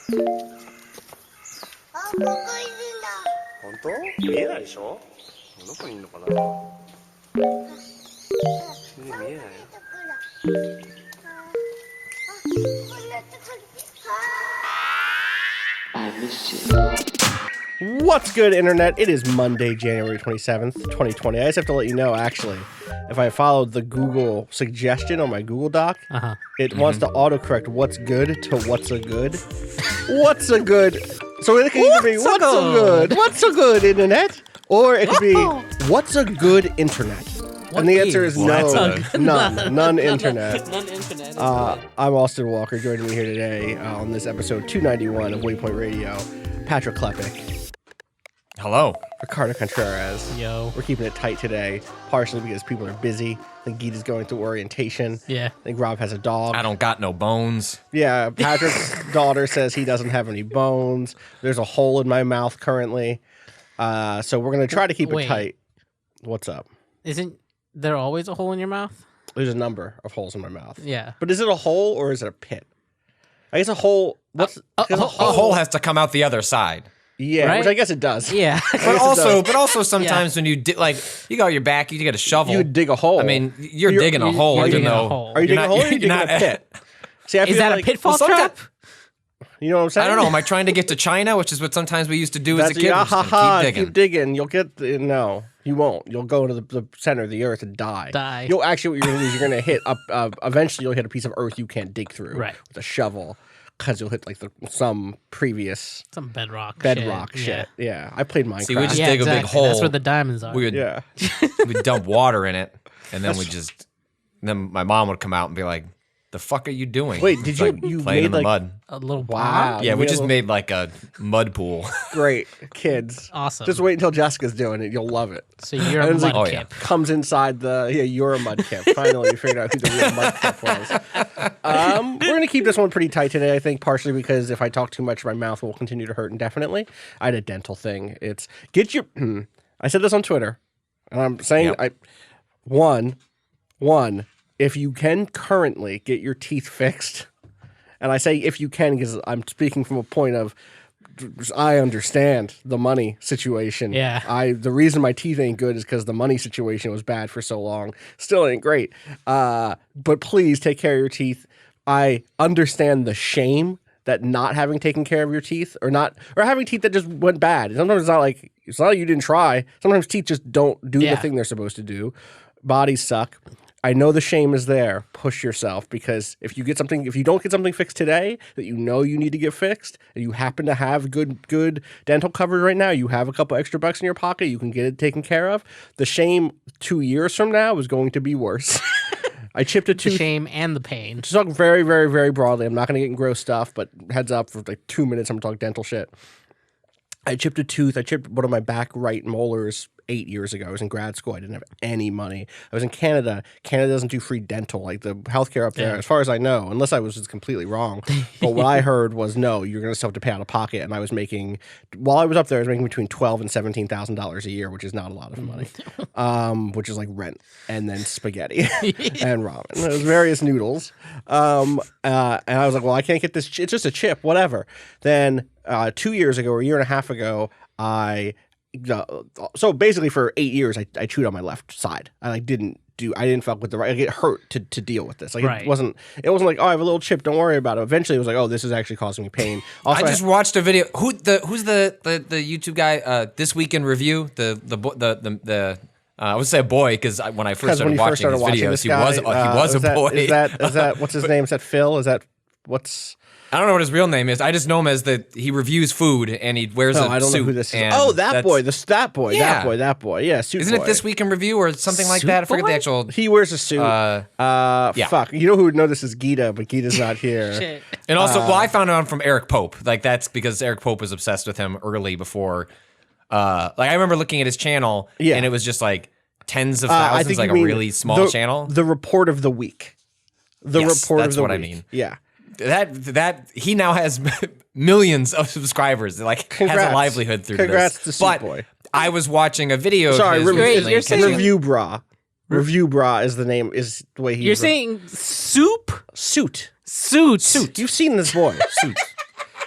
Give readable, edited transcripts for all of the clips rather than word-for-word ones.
本当？見えないでしょ？どこにいるのかな？見えないよ。What's good, Internet? It is Monday, January 27th, 2020. I just have to let you know, actually, if I followed the Google suggestion on my Google Doc, it wants to autocorrect what's good to what's a good. What's a good? So it can either be what's a good? What's a good, Internet? Or it could be what's a good Internet? And the answer is no, none internet. None internet. I'm Austin Walker. Joining me here today on this episode 291 of Waypoint Radio, Patrick Klepek. Hello. Ricardo Contreras. Yo. We're keeping it tight today, partially because people are busy. I think Geeta's going through orientation. Yeah. I think Rob has a dog. I don't got no bones. Yeah, Patrick's daughter says he doesn't have any bones. There's a hole in my mouth currently. So we're going to try to keep it tight. What's up? Isn't there always a hole in your mouth? There's a number of holes in my mouth. Yeah. But is it a hole or is it a pit? I guess a hole. A hole has to come out the other side. Yeah, right? which I guess it does. Yeah. But also sometimes when you you got your back, you get a shovel. You would dig a hole. I mean, you're digging a hole. Are you digging a hole? Are you digging a hole or are you digging a pit? See, Is that a pitfall trap? You know what I'm saying? I don't know. Am I trying to get to China, which is what sometimes we used to do as a kid? Keep digging. You'll get no. You won't. You'll go to the center of the earth and die. You'll actually what you're going to do is you're going to hit up. Eventually, you'll hit a piece of earth you can't dig through with a shovel. Because you'll hit like some bedrock shit. Yeah, I played Minecraft. See, we just dig a big hole. That's where the diamonds are. We would we'd dump water in it, and then then my mom would come out and be like, "The fuck are you doing?" Wait, did you playing in the like mud? A little wow? Yeah, we just made like a mud pool. Great kids, awesome. Just wait until Jessica's doing it; you'll love it. So you're a mud camp. Comes inside you're a mud camp. Finally, you figured out who the real mud camp was. We're gonna keep this one pretty tight today. I think partially because if I talk too much, my mouth will continue to hurt indefinitely. I had a dental thing. It's get your. I said this on Twitter, and I'm saying one. If you can currently get your teeth fixed, and I say if you can because I'm speaking from a point of I understand the money situation. Yeah. The reason my teeth ain't good is because the money situation was bad for so long. Still ain't great. But please take care of your teeth. I understand the shame that not having taken care of your teeth or having teeth that just went bad. Sometimes it's not like you didn't try. Sometimes teeth just don't do the thing they're supposed to do. Bodies suck. I know the shame is there. Push yourself because if you don't get something fixed today that you know you need to get fixed, and you happen to have good dental coverage right now, you have a couple extra bucks in your pocket, you can get it taken care of. The shame 2 years from now is going to be worse. I chipped a tooth. The shame and the pain. To talk very, very, very broadly, I'm not going to get in gross stuff, but heads up for like 2 minutes, I'm talking dental shit. I chipped a tooth. I chipped one of my back right molars 8 years ago. I was in grad school. I didn't have any money. I was in Canada. Canada doesn't do free dental. Like the healthcare up there, as far as I know, unless I was just completely wrong. But what I heard was, no, you're going to still have to pay out of pocket. And I was making, while I was up there, I was making between $12,000 and $17,000 a year, which is not a lot of money, which is like rent and then spaghetti and ramen. It was various noodles. And I was like, well, I can't get this. It's just a chip, whatever. Then 2 years ago or a year and a half ago, so basically for 8 years I chewed on my left side. I didn't fuck with the right. I get hurt to deal with this. Like it wasn't like, oh, I have a little chip, don't worry about it. Eventually it was like, oh, this is actually causing me pain. Also, I just watched a video. Who's the YouTube guy? This Week in Review. I would say a boy because when I first started watching his videos, he was a boy. Is that what's his name? Is that Phil? Is that what's? I don't know what his real name is. I just know him as he reviews food and he wears a suit. I don't know who this is. Oh, that boy. That boy. Yeah, suit Isn't boy. it This Week in Review or something like that? I forget the actual. He wears a suit. Fuck. You know who would know this is Geeta, but Geeta's not here. Shit. And also, I found out from Eric Pope. Like that's because Eric Pope was obsessed with him early before. Like I remember looking at his channel and it was just like tens of thousands, like a really small channel. The report of the week. That's what I mean. Yeah. That he now has millions of subscribers. Like has a livelihood through Congrats this. To Suit Boy. I was watching a video. Sorry, you're saying Review Bra. Review Bra is the name. Is the way he. You're saying soup? Suit. Suit. You've seen this boy. Suit.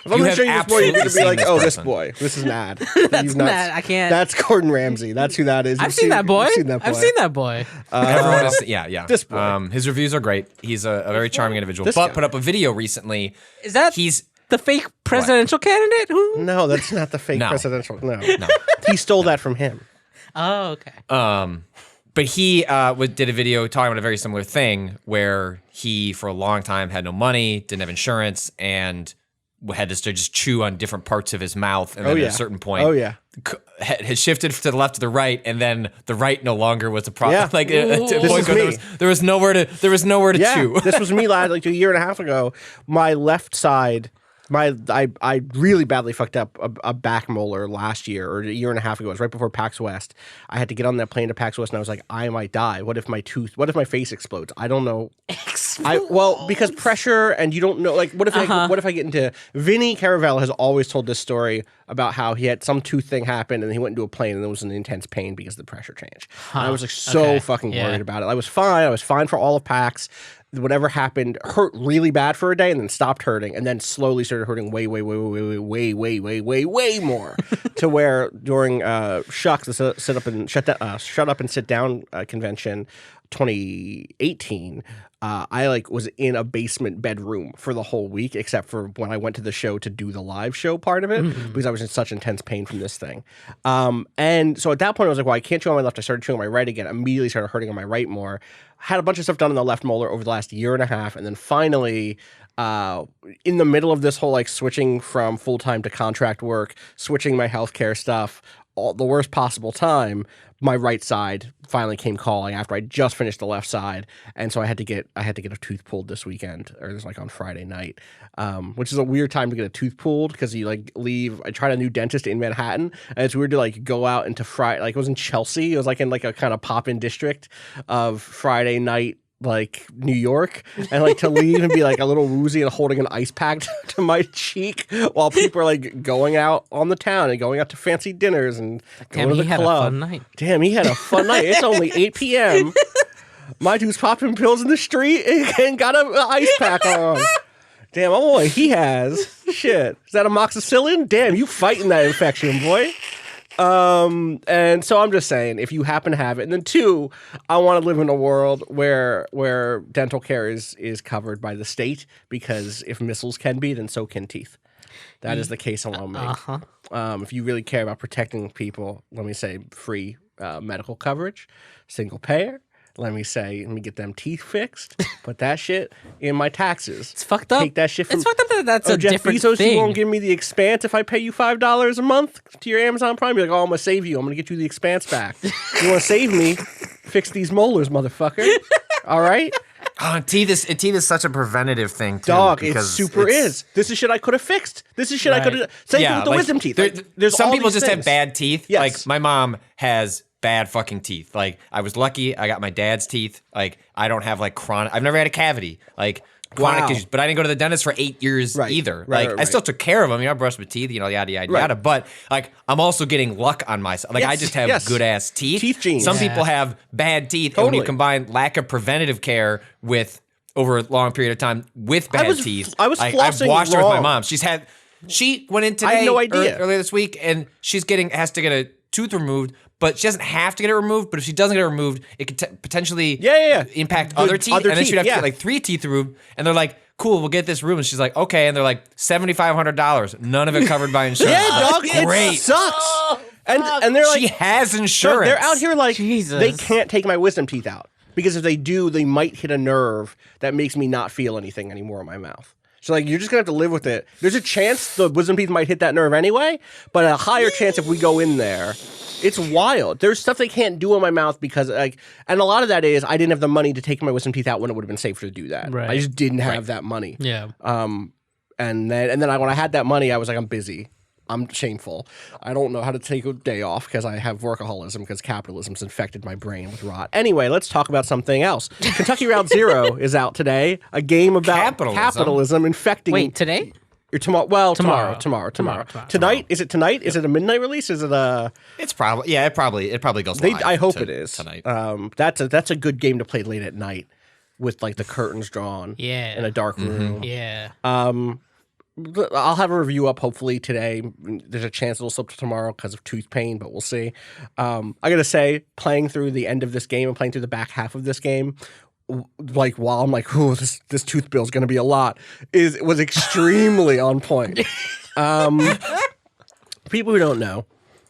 If I'm going to show you this boy, you're going to be like, oh, this person. boy. This is Nad. That's Nad. I can't. That's Gordon Ramsay. That's who that is. I've seen that boy. You've seen that boy. I've seen that boy. Everyone is, yeah. This boy. His reviews are great. He's a very charming individual. This But guy. put up a video recently. Is that He's the fake presidential candidate? Who? No, that's not the fake No. presidential. No. He stole that from him. Oh, okay. But he did a video talking about a very similar thing where he, for a long time, had no money, didn't have insurance, and had to just chew on different parts of his mouth. And then at a certain point, had shifted to the left or the right, and then the right no longer was a problem. Yeah. Like there was nowhere to chew. This was me like a year and a half ago. My left side. I really badly fucked up a back molar last year or a year and a half ago. It was right before PAX West. I had to get on that plane to PAX West, and I was like, I might die. What if my face explodes? I don't know. Because pressure, and you don't know. Like, what if I get into? Vinny Caravello has always told this story about how he had some tooth thing happen, and he went into a plane, and there was an intense pain because of the pressure change. And I was like so fucking worried about it. I was fine for all of PAX. Whatever happened hurt really bad for a day and then stopped hurting and then slowly started hurting way more to where during Shucks, the Shut Up and Sit Down convention 2018, I was in a basement bedroom for the whole week except for when I went to the show to do the live show part of it because I was in such intense pain from this thing. And so at that point I was like, well, I can't chew on my left. I started chewing on my right again. Immediately started hurting on my right more. Had a bunch of stuff done on the left molar over the last year and a half, and then finally, in the middle of this whole switching from full-time to contract work, switching my healthcare stuff, the worst possible time, my right side finally came calling after I just finished the left side, and so I had to get a tooth pulled this weekend, or it was on Friday night, which is a weird time to get a tooth pulled because you leave. I tried a new dentist in Manhattan, and it's weird to go out into Friday. It was in Chelsea. It was in a kind of pop-in district of Friday night. New York, and to leave and be a little woozy and holding an ice pack to my cheek while people are going out on the town and going out to fancy dinners and going to the club. Had a fun night. Damn, he had a fun night. It's only 8 p.m. My dude's popping pills in the street and got an ice pack on. Damn, boy, he has. Shit. Is that amoxicillin? Damn, you fighting that infection, boy. And so I'm just saying, if you happen to have it, and then two, I want to live in a world where dental care is covered by the state, because if missiles can be, then so can teeth. That is the case I want to make. If you really care about protecting people, let me say free medical coverage, single payer. Let me get them teeth fixed. Put that shit in my taxes. It's fucked up. Take that shit from... It's fucked up that that's a Jeff different Bezos, thing. you won't give me the Expanse if I pay you $5 a month to your Amazon Prime. You're like, oh, I'm going to save you. I'm going to get you the Expanse back. You want to save me? Fix these molars, motherfucker. All right? Teeth is such a preventative thing, too. Dog, it super is. This is shit I could have fixed. This is shit I could have... Same thing with the wisdom teeth. There's some people just things. have bad teeth. Yes. My mom has bad fucking teeth. I was lucky. I got my dad's teeth. I don't have chronic. I've never had a cavity. Chronic issues, but I didn't go to the dentist for 8 years either. I still took care of them. I brushed my teeth. Yada yada yada. But I'm also getting luck on myself. I just have good ass teeth. Teeth genes. Some people have bad teeth, and when you combine lack of preventative care with over a long period of time with bad teeth, I was flossing I've watched her with my wrong. mom. She went in today. I had no idea. Earlier this week, and has to get a tooth removed, but she doesn't have to get it removed. But if she doesn't get it removed, it could potentially impact other teeth. And then she'd have to get 3 teeth removed. And they're like, cool, we'll get this removed. And she's like, okay. And they're like, $7,500. None of it covered by insurance. Yeah, dog, Great. it sucks. And they're she has insurance. They're out here Jesus. They can't take my wisdom teeth out. Because if they do, they might hit a nerve that makes me not feel anything anymore in my mouth. So you're just gonna have to live with it. There's a chance the wisdom teeth might hit that nerve anyway, but a higher chance if we go in there. It's wild. There's stuff they can't do in my mouth because and a lot of that is I didn't have the money to take my wisdom teeth out when it would have been safer to do that. Right. I just didn't have that money. Yeah. And then when I had that money, I was like, I'm busy. I'm shameful. I don't know how to take a day off because I have workaholism because capitalism's infected my brain with rot. Anyway, let's talk about something else. Kentucky Route Zero is out today. A game about capitalism infecting... Wait, today? Or tomorrow. Well, tomorrow. Tonight? Is it tonight? Is it a midnight release? Is it a... It's probably... Yeah, it probably goes live I hope it is. Tonight. That's a good game to play late at night with the curtains drawn in a dark room. Yeah. I'll have a review up hopefully today. There's a chance it'll slip to tomorrow because of tooth pain, but we'll see. I gotta say, playing through the end of this game and playing through the back half of this game, like while I'm like, oh, this tooth bill is gonna be a lot, was extremely on point. People who don't know,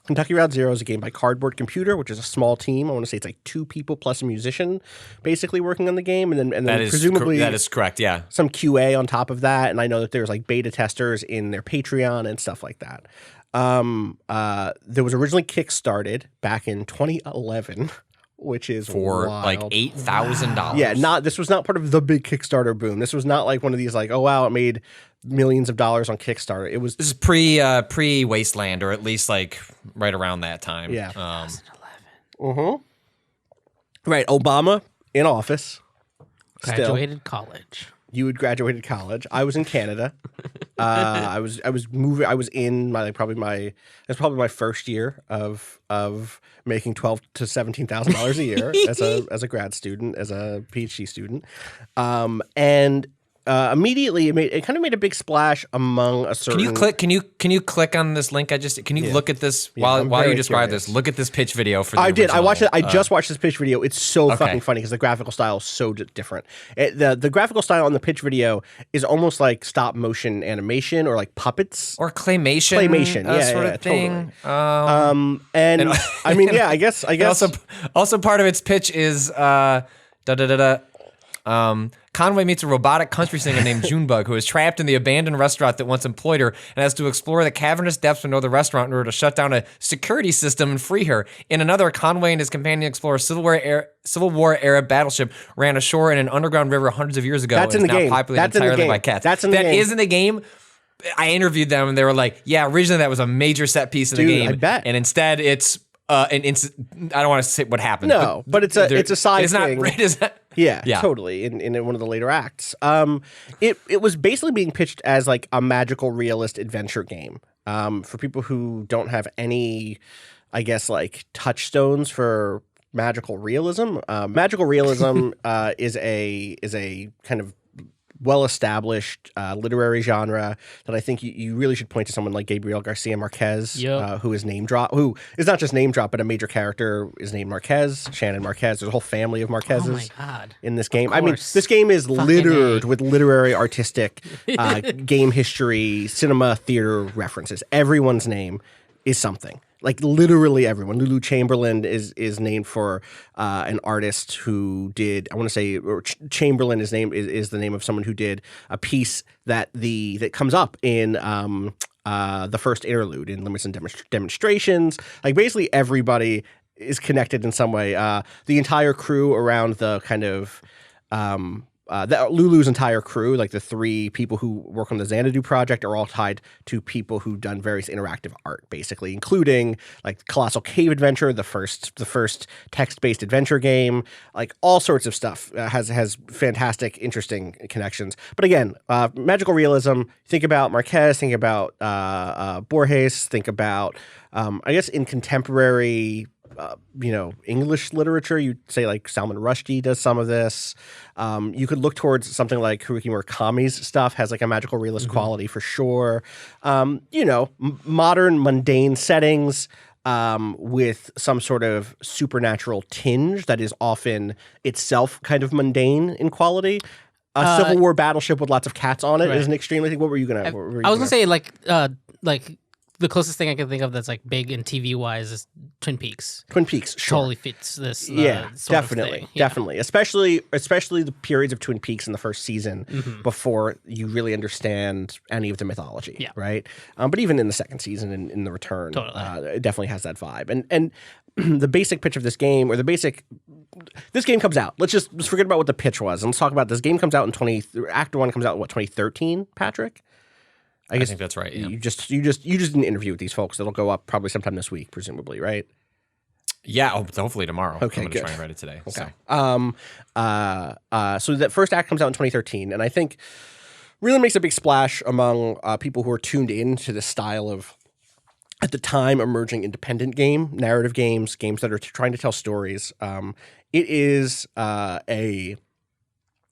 Kentucky Route Zero is a game by Cardboard Computer, which is a small team. I want to say it's like 2 people plus a musician basically working on the game. And then presumably that is correct, yeah. Some QA on top of that. And I know that there's like beta testers in their Patreon and stuff like that. There was originally kickstarted back in 2011, which is for wild. Like $8,000. Yeah, this was not part of the big Kickstarter boom. This was not like one of these like, oh wow, it made millions of dollars on Kickstarter. This is pre Wasteland, or at least like right around that time. Yeah. 2011. Right, Obama in office. Graduated college. You had graduated college. I was in Canada. I was moving. I was in probably my first year of making $12,000 to $17,000 a year as a grad student, as a PhD student, and immediately it kind of made a big splash among a certain. Can you click on this link? Can you look at this while you describe this? Look at this pitch video for. I did. I watched it. I just watched this pitch video. It's so fucking funny because the graphical style is so different. The graphical style on the pitch video is almost like stop motion animation or like puppets or claymation. Sort of thing. Totally. And I mean, yeah, I guess. Also, part of its pitch is Conway meets a robotic country singer named Junebug, who is trapped in the abandoned restaurant that once employed her and has to explore the cavernous depths below the restaurant in order to shut down a security system and free her. In another, Conway and his companion explore a Civil War era battleship ran ashore in an underground river hundreds of years ago. That's in the game. Populated entirely by cats. That is in the game. I interviewed them and they were like, yeah, originally that was a major set piece of the game. I bet. And instead it's I don't want to say what happened. No, but it's a side thing. Yeah, totally. In one of the later acts, it was basically being pitched as like a magical realist adventure game. For people who don't have any, I guess, like touchstones for magical realism. Magical realism is a kind of well-established literary genre that I think you really should point to someone like Gabriel Garcia Marquez, who is who is not just name drop, but a major character is named Marquez, Shannon Marquez. There's a whole family of Marquezes in this game. I mean, this game is littered with literary, artistic, game history, cinema, theater references. Everyone's name is something. Like literally everyone. Lulu Chamberlain is named for an artist who did. I want to say Chamberlain is the name of someone who did a piece that comes up in the first interlude in Limits and Demonstrations. Like basically everybody is connected in some way. The entire crew around the kind of. Lulu's entire crew, like the 3 people who work on the Xanadu project, are all tied to people who've done various interactive art, basically, including like Colossal Cave Adventure, the first text-based adventure game, like all sorts of stuff has fantastic, interesting connections. But again, magical realism. Think about Marquez. Think about Borges. Think about, I guess, in contemporary. English literature, you'd say like Salman Rushdie does some of this. You could look towards something like Haruki Murakami's stuff has like a magical realist quality for sure. Modern mundane settings with some sort of supernatural tinge that is often itself kind of mundane in quality. A Civil War battleship with lots of cats on it is an extremely thing. What were you gonna? I was gonna say like the closest thing I can think of that's like big and TV wise is Twin Peaks. Twin Peaks, sure. Totally fits this. Definitely. Especially the periods of Twin Peaks in the first season before you really understand any of the mythology, right? But even in the second season, in the return, it definitely has that vibe. And the basic pitch of this game, this game comes out. Let's forget about what the pitch was, and let's talk about this game. Comes out in Act 1 comes out in 2013, Patrick. I think that's right. Yeah. You just did an interview with these folks that'll go up probably sometime this week, presumably, right? Yeah, hopefully tomorrow. Okay, I'm going to try and write it today. Okay. So that first act comes out in 2013, and I think really makes a big splash among people who are tuned in to the style of, at the time, emerging independent narrative games that are trying to tell stories. It is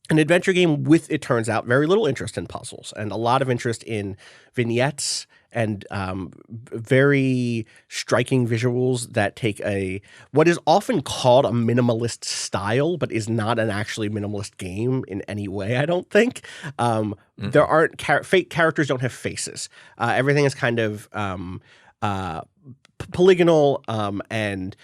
an adventure game with, it turns out, very little interest in puzzles and a lot of interest in vignettes and very striking visuals that take what is often called a minimalist style, but is not an actually minimalist game in any way, I don't think. There aren't fake characters don't have faces. Everything is kind of polygonal and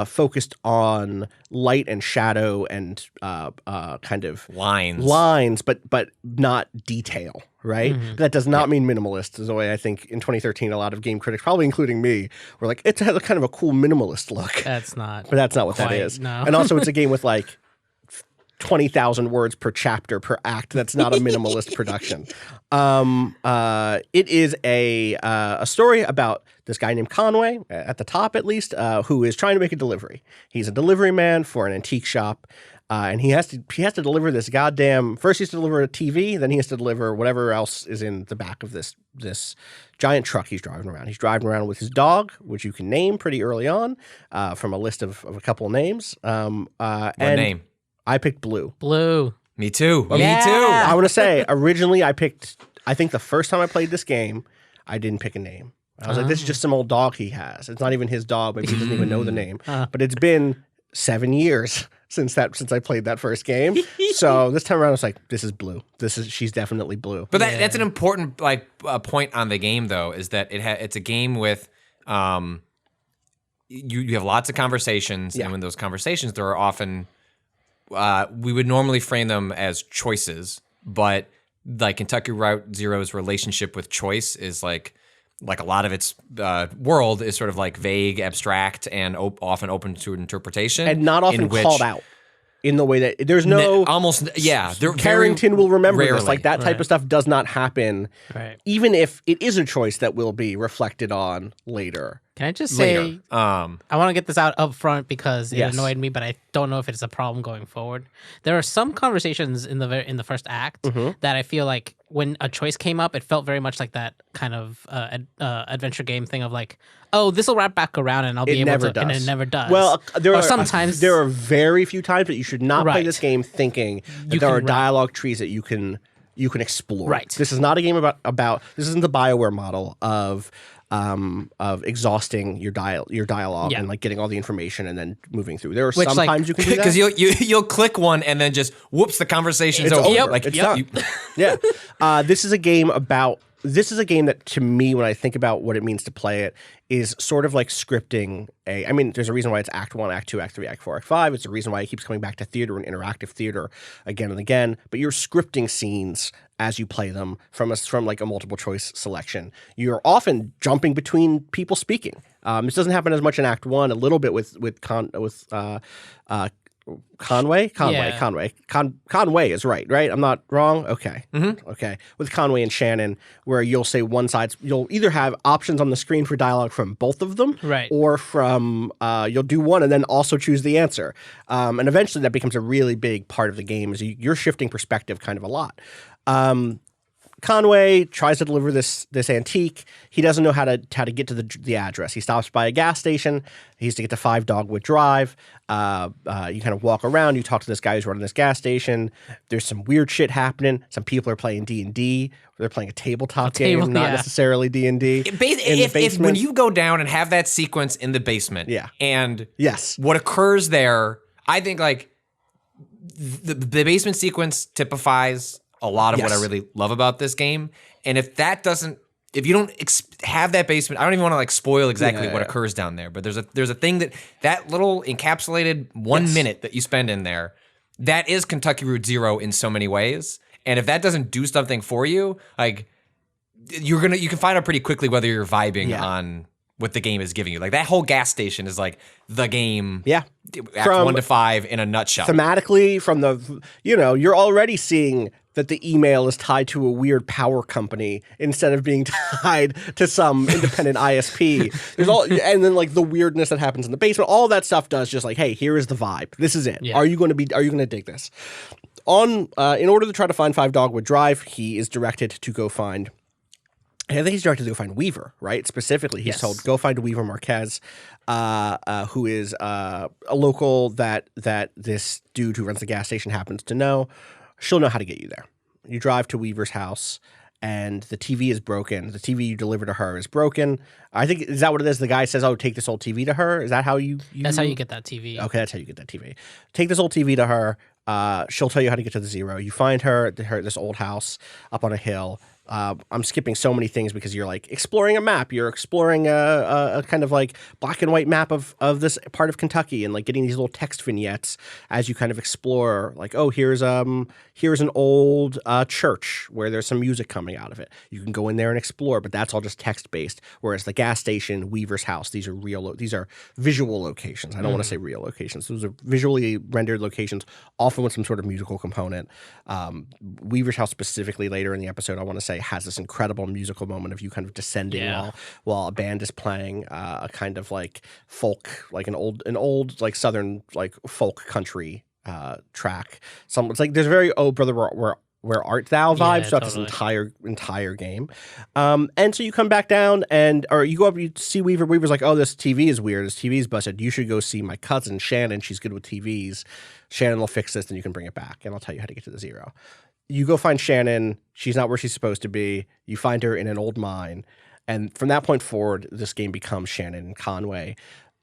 focused on light and shadow and kind of lines, but not detail. Right? That does not mean minimalist, is the way I think in 2013 a lot of game critics, probably including me, were like, it has a kind of a cool minimalist look. That's not. But that's not what that is. No. And also it's a game with like 20,000 words per chapter per act. That's not a minimalist production. It is a story about this guy named Conway, at the top at least, who is trying to make a delivery. He's a delivery man for an antique shop. And he has to deliver this goddamn. First, he has to deliver a TV. Then he has to deliver whatever else is in the back of this giant truck he's driving around. He's driving around with his dog, which you can name pretty early on, from a list of a couple of names. What name? I picked Blue. Blue. Me too. Yeah. Me too. I want to say originally I think the first time I played this game, I didn't pick a name. I was like, this is just some old dog he has. It's not even his dog. Maybe he doesn't even know the name. But it's been 7 years since I played that first game. So this time around, I was like, this is Blue. She's definitely Blue. But that's an important point on the game, though, is that it's a game with you have lots of conversations, and in those conversations, there are often we would normally frame them as choices, but like Kentucky Route Zero's relationship with choice is like a lot of its world is sort of like vague, abstract, and often open to interpretation, and not often called out in the way that there's no Carrington will remember rarely. This. Like that type of stuff does not happen, even if it is a choice that will be reflected on later. Can I just say, I want to get this out up front because it annoyed me, but I don't know if it's a problem going forward. There are some conversations in the first act that I feel like when a choice came up, it felt very much like that kind of adventure game thing of like, oh, this will wrap back around and I'll be able to, and it never does. Well, there are very few times that you should not play this game thinking that there are dialogue trees that you can explore. Right. This is not a game about this isn't the BioWare model of exhausting your dialogue and like getting all the information and then moving through. There are sometimes you can do that because you'll click one and then just whoops, the conversation's over. It's done. This is a game that, to me, when I think about what it means to play it, is sort of like scripting I mean, there's a reason why it's Act 1, Act 2, Act 3, Act 4, Act 5. It's a reason why it keeps coming back to theater and interactive theater again and again. But you're scripting scenes as you play them from like a multiple choice selection. You're often jumping between people speaking. This doesn't happen as much in Act 1, a little bit with Conway is right? I'm not wrong? Okay. Okay. With Conway and Shannon, where you'll say one side, you'll either have options on the screen for dialogue from both of them, or from, you'll do one and then also choose the answer. And eventually that becomes a really big part of the game, is you're shifting perspective kind of a lot. Conway tries to deliver this antique. He doesn't know how to get to the address. He stops by a gas station. He has to get to 5 Dogwood Drive. You kind of walk around. You talk to this guy who's running this gas station. There's some weird shit happening. Some people are playing D&D. They're playing a tabletop game, not necessarily D&D. If when you go down and have that sequence in the basement, and what occurs there, I think like the basement sequence typifies a lot of what I really love about this game. And if you don't have that basement, I don't even want to like spoil exactly what occurs down there, but there's a thing that little encapsulated 1 minute that you spend in there, that is Kentucky Route Zero in so many ways. And if that doesn't do something for you, like you can find out pretty quickly whether you're vibing on what the game is giving you. Like that whole gas station is like the game. Act 1 to 5 in a nutshell. Thematically, from you're already seeing that the email is tied to a weird power company instead of being tied to some independent ISP. And then like the weirdness that happens in the basement, all that stuff does just like, hey, here is the vibe. This is it. Yeah. Are you going to dig this? In order to try to find 5 Dogwood Drive, he is directed to go find, I think he's directed to go find Weaver, right? Specifically, he's told, go find Weaver Marquez, who is a local that this dude who runs the gas station happens to know. she'll know how to get you there. You drive to Weaver's house, and the TV is broken. The TV you deliver to her is broken. I think, is that what it is? The guy says, oh, take this old TV to her? Is that how you... That's how you get that TV. Okay, that's how you get that TV. Take this old TV to her. She'll tell you how to get to the Zero. You find her this old house up on a hill. I'm skipping so many things because you're like exploring a map. You're exploring a kind of like black and white map of this part of Kentucky, and like getting these little text vignettes as you kind of explore. Like, oh, here's an old church where there's some music coming out of it. You can go in there and explore, but that's all just text based. Whereas the gas station, Weaver's house, these are visual locations. I don't want to say real locations. Those are visually rendered locations, often with some sort of musical component. Weaver's house specifically later in the episode, I want to say, has this incredible musical moment of you kind of descending while a band is playing a kind of like folk, like an old like southern like folk country track. It's like there's very brother where art thou vibes throughout this entire game. And so you come back down or you go up, you see Weaver. Weaver's like, oh, this TV is weird. This TV is busted. You should go see my cousin Shannon. She's good with TVs. Shannon will fix this and you can bring it back and I'll tell you how to get to the Zero. You go find Shannon. She's not where she's supposed to be. You find her in an old mine. And from that point forward, this game becomes Shannon and Conway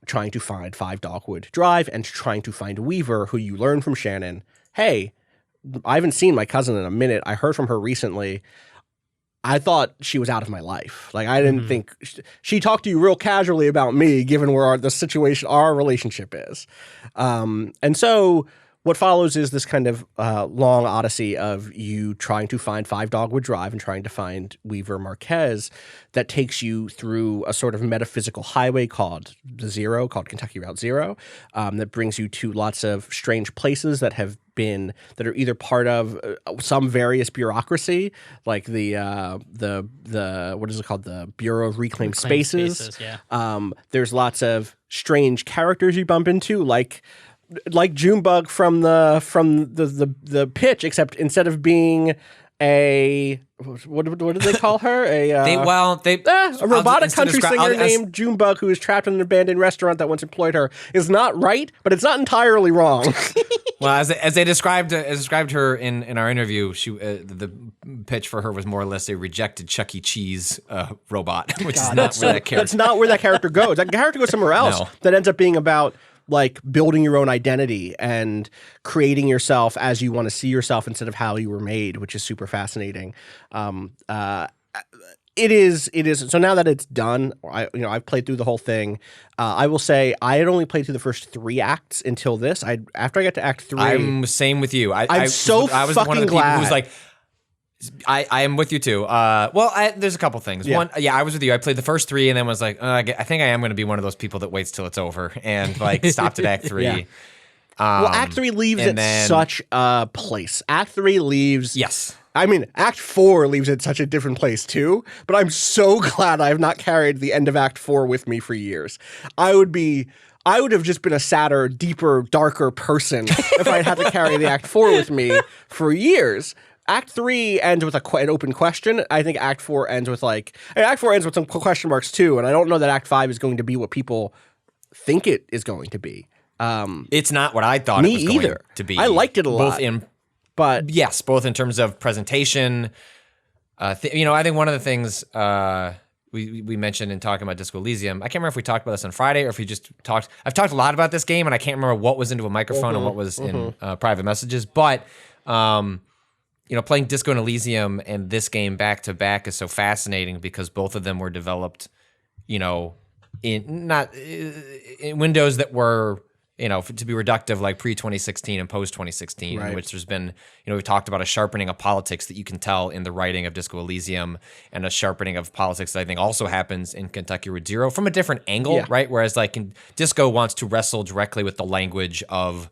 trying to find 5 Dogwood Drive and trying to find Weaver, who you learn from Shannon. Hey, I haven't seen my cousin in a minute. I heard from her recently. I thought she was out of my life. Like, I didn't think... She talked to you real casually about me, given where our relationship is. And so... what follows is this kind of long odyssey of you trying to find 5 Dogwood Drive and trying to find Weaver Marquez that takes you through a sort of metaphysical highway called the Zero, called Kentucky Route Zero, that brings you to lots of strange places that are either part of some various bureaucracy, like the what is it called, the Bureau of Reclaimed Spaces. There's lots of strange characters you bump into, like Junebug from the pitch, except instead of being a what did they call her? A robotic country singer named Junebug who is trapped in an abandoned restaurant that once employed her is not right, but it's not entirely wrong. Well, as they described her in our interview, she the pitch for her was more or less a rejected Chuck E. Cheese robot, which is not where that character. That's not where that character goes. That character goes somewhere else. No. That ends up being about like building your own identity and creating yourself as you want to see yourself instead of how you were made, which is super fascinating. It is. So now that it's done, I've played through the whole thing. I will say I had only played through the first 3 acts until this. After I got to Act 3, I'm same with you. I was one of the people who's like, I am with you too. There's a couple things. Yeah. One, I was with you. I played the first 3 and then was like, I think I am going to be one of those people that waits till it's over and like stopped at Act 3. Yeah. Act 3 leaves such a place. Act 3 leaves. Yes. I mean, Act 4 leaves it such a different place too, but I'm so glad I have not carried the end of Act 4 with me for years. I would have just been a sadder, deeper, darker person if I had to carry the Act 4 with me for years. Act 3 ends with an open question. I think Act 4 ends with Act 4 ends with some question marks too, and I don't know that Act 5 is going to be what people think it is going to be. It's not what I thought it was going to be. I liked it a lot. Both in terms of presentation. I think one of the things we mentioned in talking about Disco Elysium, I can't remember if we talked about this on Friday or if we just talked. I've talked a lot about this game, and I can't remember what was into a microphone and what was in private messages, but... playing Disco and Elysium and this game back to back is so fascinating because both of them were developed, in windows that were, to be reductive, like pre-2016 and post-2016, right. In which there's been, we've talked about a sharpening of politics that you can tell in the writing of Disco Elysium and a sharpening of politics that I think also happens in Kentucky Route Zero from a different angle, right? Whereas Disco wants to wrestle directly with the language of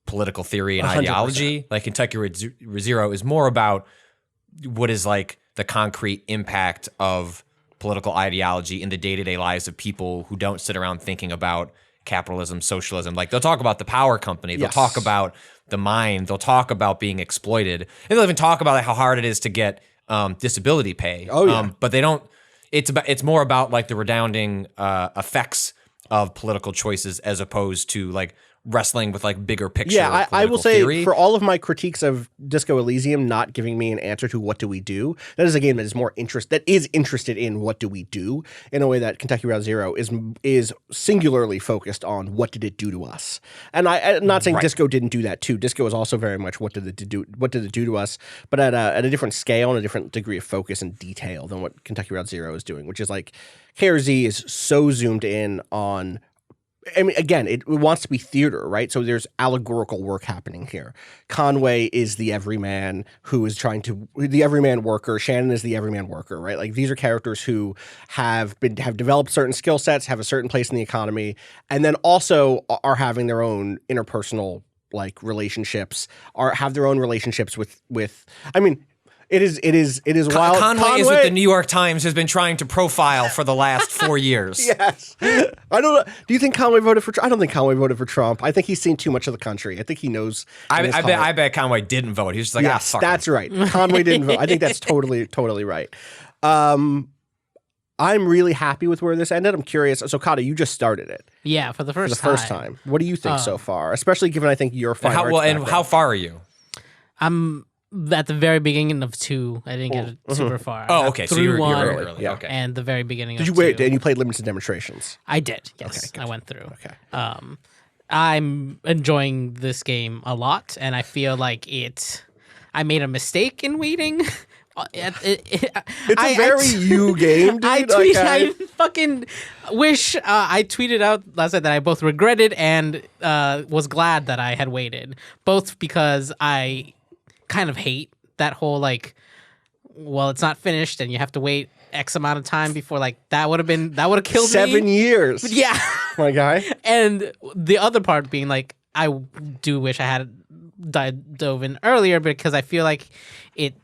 political theory and 100%. Ideology. Like Kentucky Route Zero is more about what is like the concrete impact of political ideology in the day-to-day lives of people who don't sit around thinking about capitalism, socialism. Like they'll talk about the power company, they'll talk about the mine, they'll talk about being exploited, and they'll even talk about how hard it is to get disability pay. But they don't. It's more about like the redounding effects of political choices as opposed to like wrestling with like bigger picture. Yeah, I will say theory. For all of my critiques of Disco Elysium not giving me an answer to what do we do, that is a game that is interested in what do we do in a way that Kentucky Route Zero is singularly focused on what did it do to us. And I'm not saying Disco didn't do that too. Disco is also very much what did it do to us, but at a different scale and a different degree of focus and detail than what Kentucky Route Zero is doing, which is like KRZ is so zoomed in on. I mean, again, it wants to be theater, right? So there's allegorical work happening here. Conway is the everyman who is the everyman worker. Shannon is the everyman worker, right? Like these are characters who have developed certain skill sets, have a certain place in the economy, and then also are having their own interpersonal like relationships, have their own relationships with. I mean. It is wild. Conway is what the New York Times has been trying to profile for the last 4 years. Yes. I don't know. Do you think Conway voted for Trump? I don't think Conway voted for Trump. I think he's seen too much of the country. I think he knows. I bet Conway didn't vote. He was just like, fuck that's right. Conway didn't vote. I think that's totally right. I'm really happy with where this ended. I'm curious. So, Cado, you just started it. Yeah, for the first time. What do you think so far? Especially given I think your fine arts and how far are you? I'm at the very beginning of 2. I didn't get it super far. Oh, okay. So you're early. Yeah. Okay. And the very beginning Did of you wait? 2. And you played limited demonstrations? I did, yes. Okay, I went through. Okay. I'm enjoying this game a lot, and I feel like I made a mistake in waiting. It's a very you game, dude. I fucking wish I tweeted out last night that I both regretted and was glad that I had waited. Both because I kind of hate that whole like, well, it's not finished and you have to wait X amount of time before like that would have killed me. 7 years. But yeah, my guy. And the other part being like, I do wish I had dove in earlier because I feel like it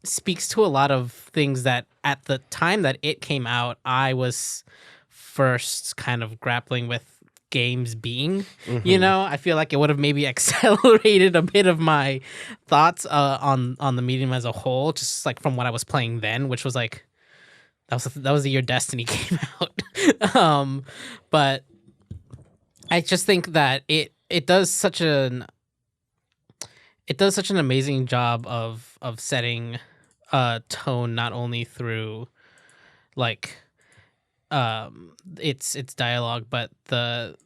speaks to a lot of things that at the time that it came out, I was first kind of grappling with games being, you know. I feel like it would have maybe accelerated a bit of my thoughts on the medium as a whole, just like from what I was playing then, which was like that was the year Destiny came out. But I just think that it does such an amazing job of setting a tone, not only through like its dialogue, but the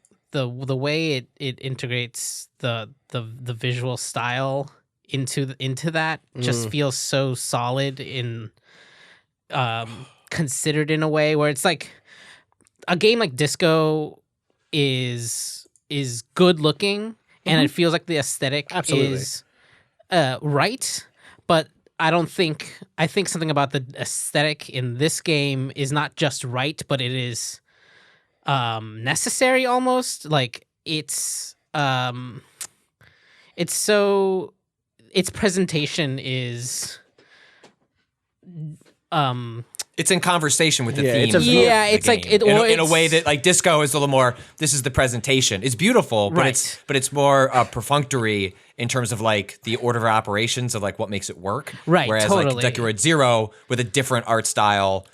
way it integrates the visual style into that just feels so solid in considered in a way where it's like a game like Disco is good looking and it feels like the aesthetic is right, but I think something about the aesthetic in this game is not just right, but it is necessary almost. Like its presentation is it's in conversation with the theme. It's like in a way that like Disco is a little more. This is the presentation. It's beautiful, but it's more perfunctory in terms of like the order of operations of like what makes it work. Right. Whereas like Kentucky Road Zero with a different art style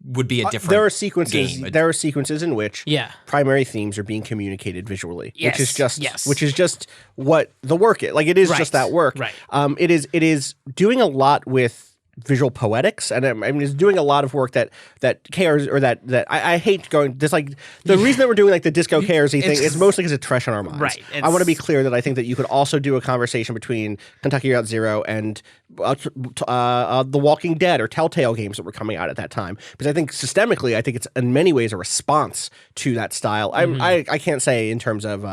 would be a different. There are sequences. Game. There are sequences in which primary themes are being communicated visually, which is just what the work is. Like it is just that work. Right. It is doing a lot with visual poetics, and I mean, it's doing a lot of work that cares or that I hate going. This like the reason that we're doing like the Disco KRZ thing is mostly because it's fresh on our minds. Right. I want to be clear that I think that you could also do a conversation between Kentucky Route Zero and The Walking Dead or Telltale games that were coming out at that time, because I think systemically, I think it's in many ways a response to that style. I can't say in terms of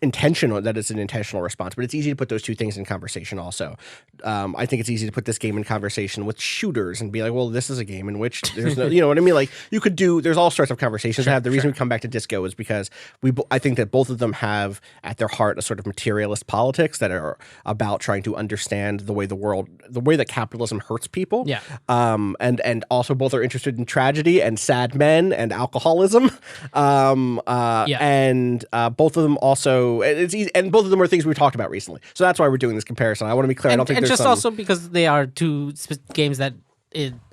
intentional that it's an intentional response, but it's easy to put those two things in conversation also. I think it's easy to put this game in conversation with shooters and be like, well, this is a game in which there's no, you know what I mean? Like you could do, there's all sorts of conversations to have. The reason we come back to Disco is because I think that both of them have at their heart a sort of materialist politics that are about trying to understand the way that capitalism hurts people. Yeah. And also both are interested in tragedy and sad men and alcoholism. And both of them also, it's easy, and both of them are things we talked about recently. So that's why we're doing this comparison. I want to be clear. I don't think there's also because they are two games that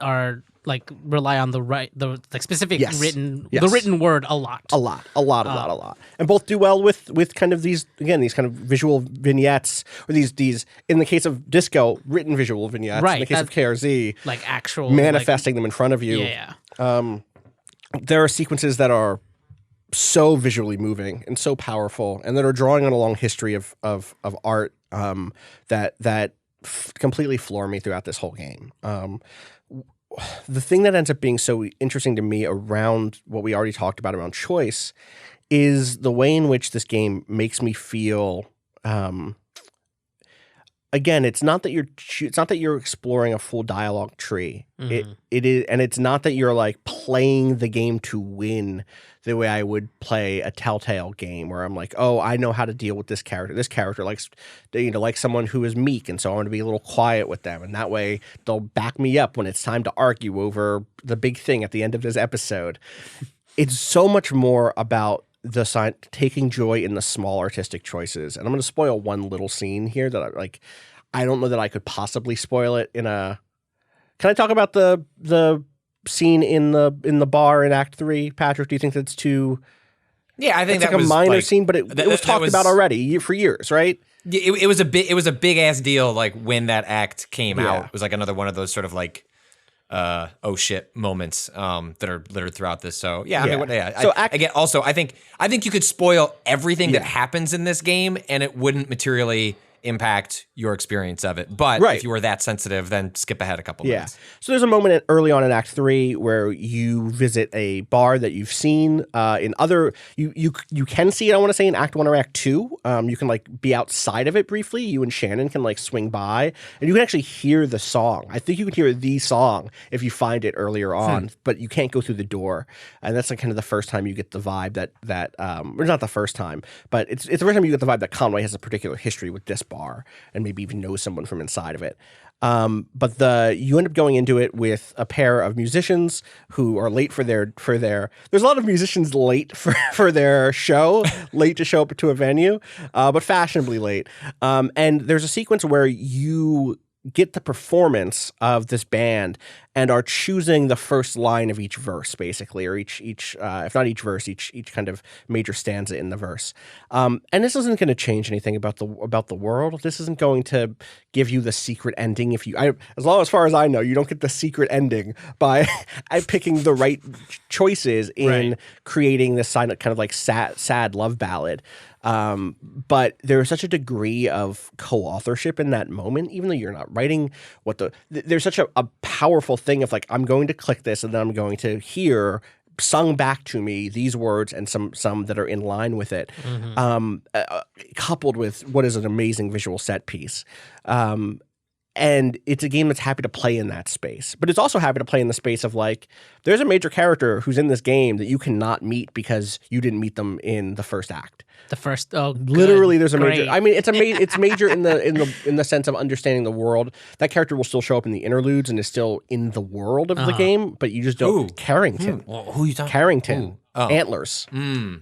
are like rely on the like specific written Yes. the written word a lot. A lot. And both do well with kind of these kind of visual vignettes, or these in the case of Disco, written visual vignettes. Right. In the case of KRZ, like actual manifesting them in front of you. Yeah. There are sequences that are so visually moving and so powerful, and that are drawing on a long history of art that completely floor me throughout this whole game. The thing that ends up being so interesting to me around what we already talked about around choice is the way in which this game makes me feel. Again, it's not that you're exploring a full dialogue tree. Mm-hmm. It is, and it's not that you're like playing the game to win the way I would play a Telltale game, where I'm like, oh, I know how to deal with this character. This character likes, like someone who is meek, and so I want to be a little quiet with them, and that way they'll back me up when it's time to argue over the big thing at the end of this episode. It's so much more about taking joy in the small artistic choices. And I'm going to spoil one little scene here that I don't know that I could possibly spoil it in a. Can I talk about the scene in the bar in Act 3, Patrick? Do you think that's too? Yeah, I think that's that like was a minor like, scene, but it was talked about already for years, right? It was a big ass deal. Like when that act came out, it was like another one of those sort of like. Oh shit moments that are littered throughout this. So yeah, I mean, So I think you could spoil everything that happens in this game, and it wouldn't materially impact your experience of it. But if you were that sensitive, then skip ahead a couple minutes. So there's a moment early on in Act 3 where you visit a bar that you've seen in other. You can see it, I want to say, in Act 1 or Act 2. You can like be outside of it briefly. You and Shannon can like swing by, and you can actually hear the song. I think you can hear the song if you find it earlier on, but you can't go through the door. And that's like kind of the first time you get the vibe that or not the first time, but it's the first time you get the vibe that Conway has a particular history with this bar, and maybe even knows someone from inside of it. But you end up going into it with a pair of musicians who are late for their. There's a lot of musicians late for their show, late to show up to a venue, but fashionably late. And there's a sequence where you get the performance of this band and are choosing the first line of each verse, basically, or each if not each verse, each kind of major stanza in the verse. And this isn't going to change anything about the world. This isn't going to give you the secret ending. As far as I know, you don't get the secret ending by picking the right choices in creating this kind of like sad love ballad. But there's such a degree of co-authorship in that moment, even though you're not writing there's such a powerful thing of like, I'm going to click this and then I'm going to hear sung back to me these words and some that are in line with it, coupled with what is an amazing visual set piece. And it's a game that's happy to play in that space, but it's also happy to play in the space of like, there's a major character who's in this game that you cannot meet because you didn't meet them in the first act. Literally, there's a major. I mean, it's major in the sense of understanding the world. That character will still show up in the interludes and is still in the world of the game, but you just don't. Carrington. Who you talking? Carrington. Antlers.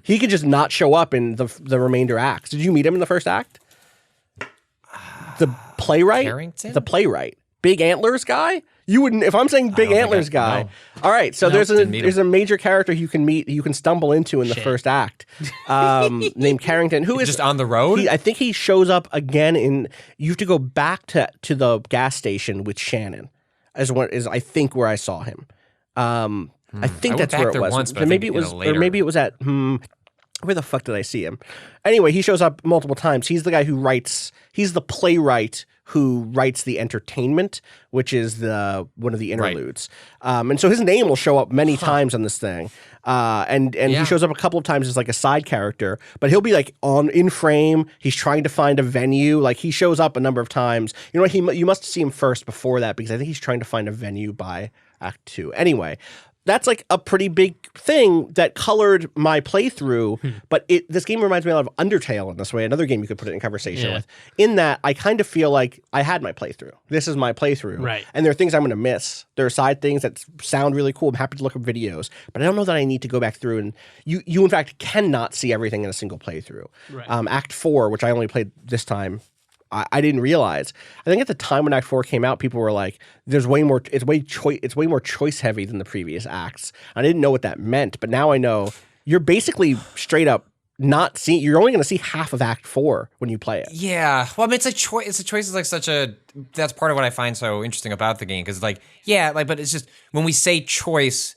He could just not show up in the remainder acts. Did you meet him in the first act? The playwright. Carrington? The playwright. Big antlers guy. You wouldn't, if I'm saying big antlers guy. No. All right, so there's a major character you can meet, you can stumble into in the first act, named Carrington, who is just on the road. I think he shows up again you have to go back to the gas station with Shannon, as what is I think where I saw him. I think that's where it was. Once, maybe it was at where the fuck did I see him? Anyway, he shows up multiple times. He's the guy who writes. He's the playwright who writes the entertainment, which is one of the interludes. And so his name will show up many times on this thing. And he shows up a couple of times as like a side character, but he'll be like in frame. He's trying to find a venue. Like he shows up a number of times. You know what? You must see him first before that, because I think he's trying to find a venue by Act 2. Anyway, that's like a pretty big thing that colored my playthrough. But this game reminds me a lot of Undertale in this way, another game you could put it in conversation with, in that I kind of feel like I had my playthrough. This is my playthrough. Right. And there are things I'm going to miss. There are side things that sound really cool. I'm happy to look up videos, but I don't know that I need to go back through. And you in fact, cannot see everything in a single playthrough. Right. Act 4, which I only played this time, I didn't realize. I think at the time when Act 4 came out, people were like, it's way more choice heavy than the previous acts. I didn't know what that meant, but now I know you're basically straight up not seeing, you're only going to see half of Act 4 when you play it. Yeah. Well, I mean, it's a choice is like that's part of what I find so interesting about the game. Cause like, yeah, like, but it's just, when we say choice,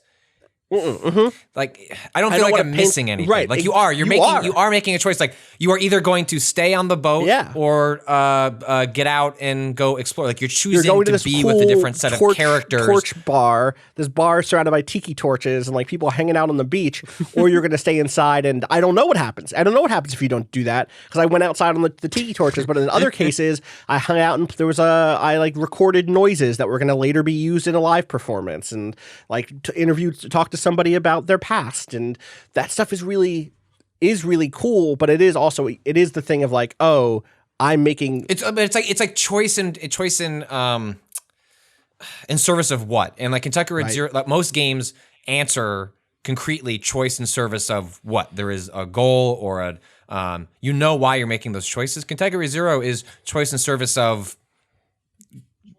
like, I don't feel like I'm missing anything. Right. Like you are making a choice. Like you are either going to stay on the boat or get out and go explore. Like you're choosing to be with a different set of characters. Torch bar, this bar surrounded by tiki torches and like people hanging out on the beach, or you're going to stay inside and I don't know what happens. I don't know what happens if you don't do that because I went outside on the tiki torches, but in other cases I hung out and I like recorded noises that were going to later be used in a live performance and like talk to somebody about their past, and that stuff is really cool. But it is the thing of like, oh, I'm making it's like choice in service of what, and like Kentucky Route Zero, like most games answer concretely choice in service of what. There is a goal or a you know why you're making those choices. Kentucky Route Zero is choice in service of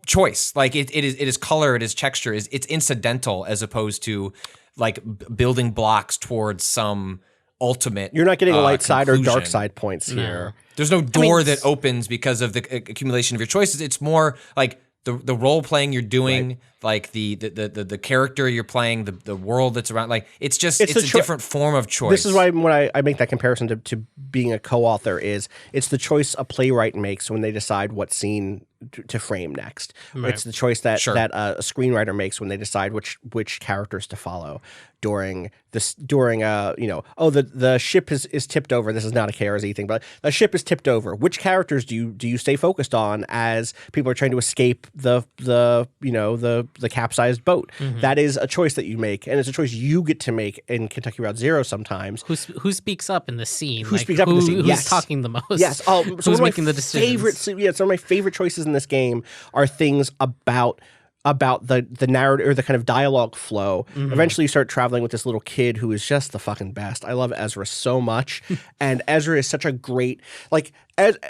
choice. Like it is color, it is texture, it's incidental as opposed to like building blocks towards some ultimate. You're not getting light side conclusion. Or dark side points here. There's no door that opens because of the accumulation of your choices. It's more like the role playing you're doing, like the character you're playing, the world that's around. Like it's a different form of choice. This is why when I make that comparison to being a co-author is it's the choice a playwright makes when they decide what scene to frame next. Right. It's the choice that a screenwriter makes when they decide which characters to follow during the ship is tipped over. This is not a KRZ thing, but the ship is tipped over. Which characters do you stay focused on as people are trying to escape the capsized boat? Mm-hmm. That is a choice that you make, and it's a choice you get to make in Kentucky Route Zero sometimes. Who speaks up in the scene? Who speaks up in the scene? Who's talking the most? Yes. Who's making the decisions? Some of my favorite choices in this game are things about the narrative or the kind of dialogue flow. Mm-hmm. Eventually you start traveling with this little kid who is just the fucking best. I love Ezra so much. And Ezra is such a great,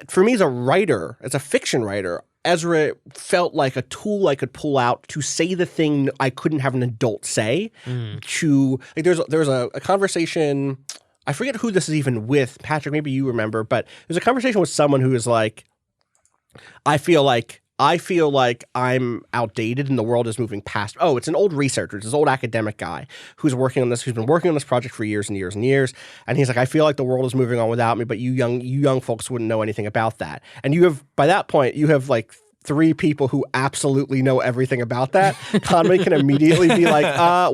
for me as a writer, as a fiction writer, Ezra felt like a tool I could pull out to say the thing I couldn't have an adult say. There's a conversation, I forget who this is even with, Patrick, maybe you remember, but there's a conversation with someone who is like, I feel like I'm outdated and the world is moving past. Oh, it's an old researcher, it's this old academic guy who's been working on this project for years and years and years. And he's like, I feel like the world is moving on without me, but you young folks wouldn't know anything about that. And by that point, you have like three people who absolutely know everything about that. Conway can immediately be like,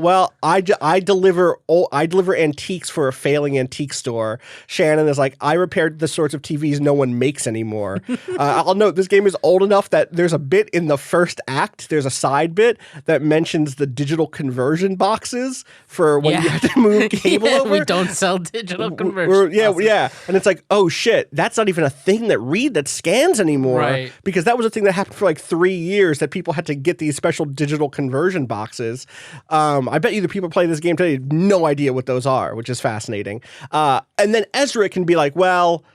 well, I deliver antiques for a failing antique store. Shannon is like, I repaired the sorts of TVs no one makes anymore. I'll note this game is old enough that there's a bit in the first act, there's a side bit that mentions the digital conversion boxes for when you have to move cable over. We don't sell digital conversion. Yeah. And it's like, oh shit, that's not even a thing that scans anymore. Right. Because that was a thing that happened for like 3 years that people had to get these special digital conversion boxes. I bet you the people playing this game today have no idea what those are, which is fascinating. And then Ezra can be like, well,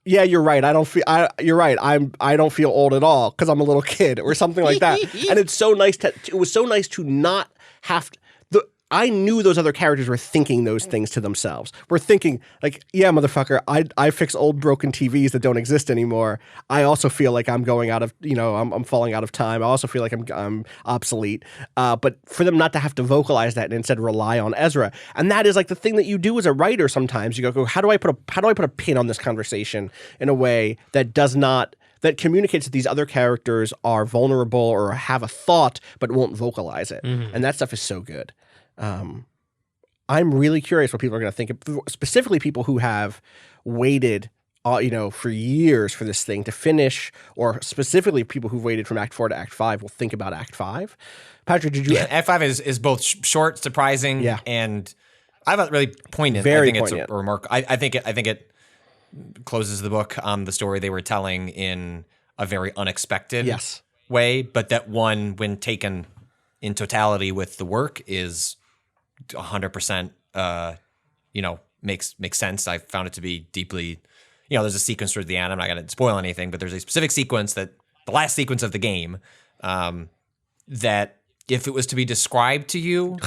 yeah, you're right. You're right. I don't feel old at all because I'm a little kid or something like that. And it was so nice to not have to. I knew those other characters were thinking those things to themselves. We're thinking like, yeah, motherfucker, I fix old broken TVs that don't exist anymore. I also feel like I'm going out of, I'm falling out of time. I also feel like I'm obsolete. But for them not to have to vocalize that and instead rely on Ezra. And that is like the thing that you do as a writer sometimes. You go, how do I put a pin on this conversation in a way that that communicates that these other characters are vulnerable or have a thought but won't vocalize it. Mm-hmm. And that stuff is so good. I'm really curious what people are going to think of, specifically people who have waited, for years for this thing to finish, or specifically people who've waited from Act 4 to Act 5 will think about Act 5. Patrick, did you? Yeah, Act 5 is both short, surprising, and I thought really poignant. Very poignant. It's a remarkable. I think it closes the book on the story they were telling in a very unexpected way, but that one, when taken in totality with the work, is 100%, makes sense. I found it to be deeply there's a sequence towards the end. I'm not going to spoil anything, but there's a specific sequence the last sequence of the game, that if it was to be described to you,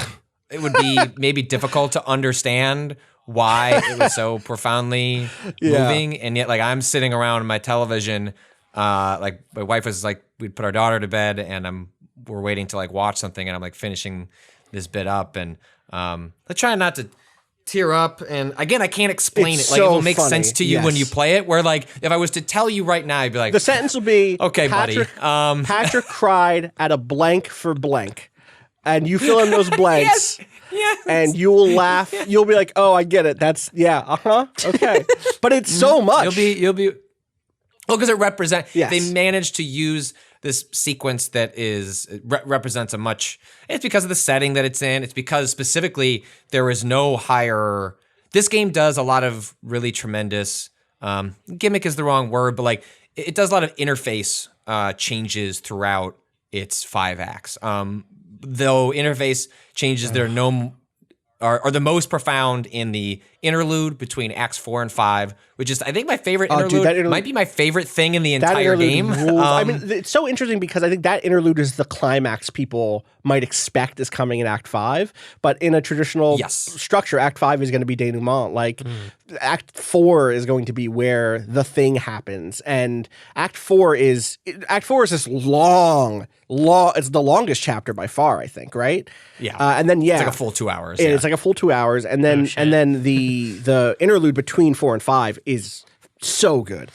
it would be maybe difficult to understand why it was so profoundly moving. And yet, like, I'm sitting around my television, like my wife was like, we'd put our daughter to bed and we're waiting to like watch something, and I'm like finishing this bit up, and I try not to tear up. And again, I can't explain it. Like, it will make sense to you when you play it, where like, if I was to tell you right now, I'd be like, the sentence will be, okay, Patrick, buddy. Patrick cried at a blank for blank. And you fill in those blanks. Yes. And you will laugh. You'll be like, "Oh, I get it. That's okay." But it's so much. You'll be. Well, because it represents. Yes. They managed to use this sequence that represents a much. It's because of the setting that it's in. It's because specifically there is no higher. This game does a lot of really tremendous. Gimmick is the wrong word, but like it does a lot of interface changes throughout its 5 acts. Though interface changes are the most profound in the interlude between acts 4 and 5, which is, I think, my favorite interlude. Dude, might be my favorite thing in the entire game. I mean, it's so interesting because I think that interlude is the climax people might expect is coming in Act 5, but in a traditional structure, Act 5 is going to be denouement. Like, Act 4 is going to be where the thing happens, and Act 4 is this long. It's the longest chapter by far, I think, right? Yeah. And then it's like a full 2 hours. It's like a full 2 hours, and then the interlude between 4 and 5 is so good,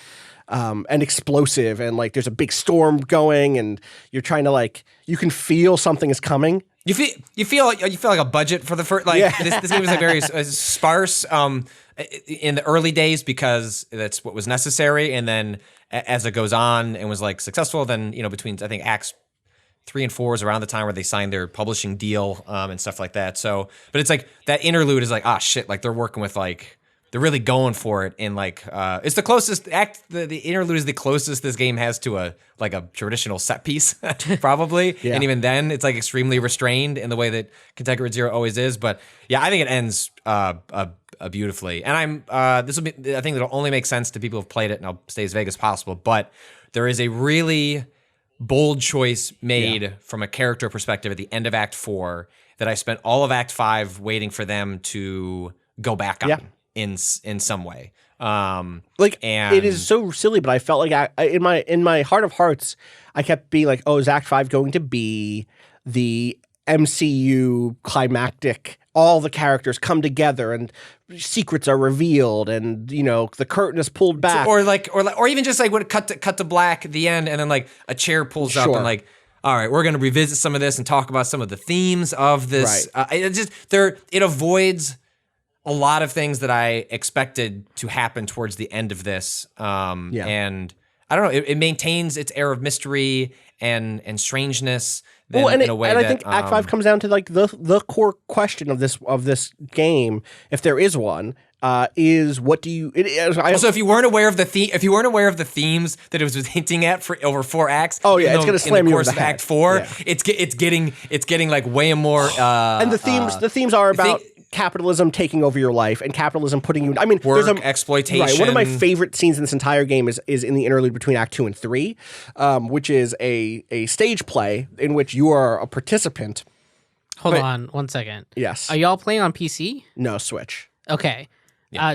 and explosive, and like there's a big storm going, and you're trying to like you can feel something is coming. You feel like a budget for the first this game is like very sparse in the early days because that's what was necessary, and then as it goes on and was like successful, then between I think acts 3 and 4 is around the time where they signed their publishing deal and stuff like that. So, but it's like that interlude is like, shit, like they're working with like, they're really going for it. And like, it's the closest the interlude is the closest this game has to a traditional set piece, probably. And even then it's like extremely restrained in the way that Kentucky Route Zero always is. But yeah, I think it ends beautifully. And I think it'll only make sense to people who've played it, and I'll stay as vague as possible. But there is a really bold choice made from a character perspective at the end of Act 4 that I spent all of Act 5 waiting for them to go back on in some way. And it is so silly, but I felt like in my heart of hearts, I kept being like, "Oh, is Act 5 going to be the MCU climactic? All the characters come together and secrets are revealed, and the curtain is pulled back, or even just like when it cut to black at the end, and then like a chair pulls up and like, all right, we're gonna revisit some of this and talk about some of the themes of this. It avoids a lot of things that I expected to happen towards the end of this, and I don't know, it maintains its air of mystery and strangeness. I think Act 5 comes down to like the core question of this game, if there is one, is what do you? Also, if you weren't aware of the themes that it was hinting at for over 4 acts, it's going to slam you over the head. Act 4, it's getting like way more. And the themes are about capitalism taking over your life and capitalism putting you. I mean, work, exploitation. Right. One of my favorite scenes in this entire game is in the interlude between Act 2 and 3, which is a stage play in which you are a participant. Hold on 1 second. Yes. Are y'all playing on PC? No, Switch. Okay.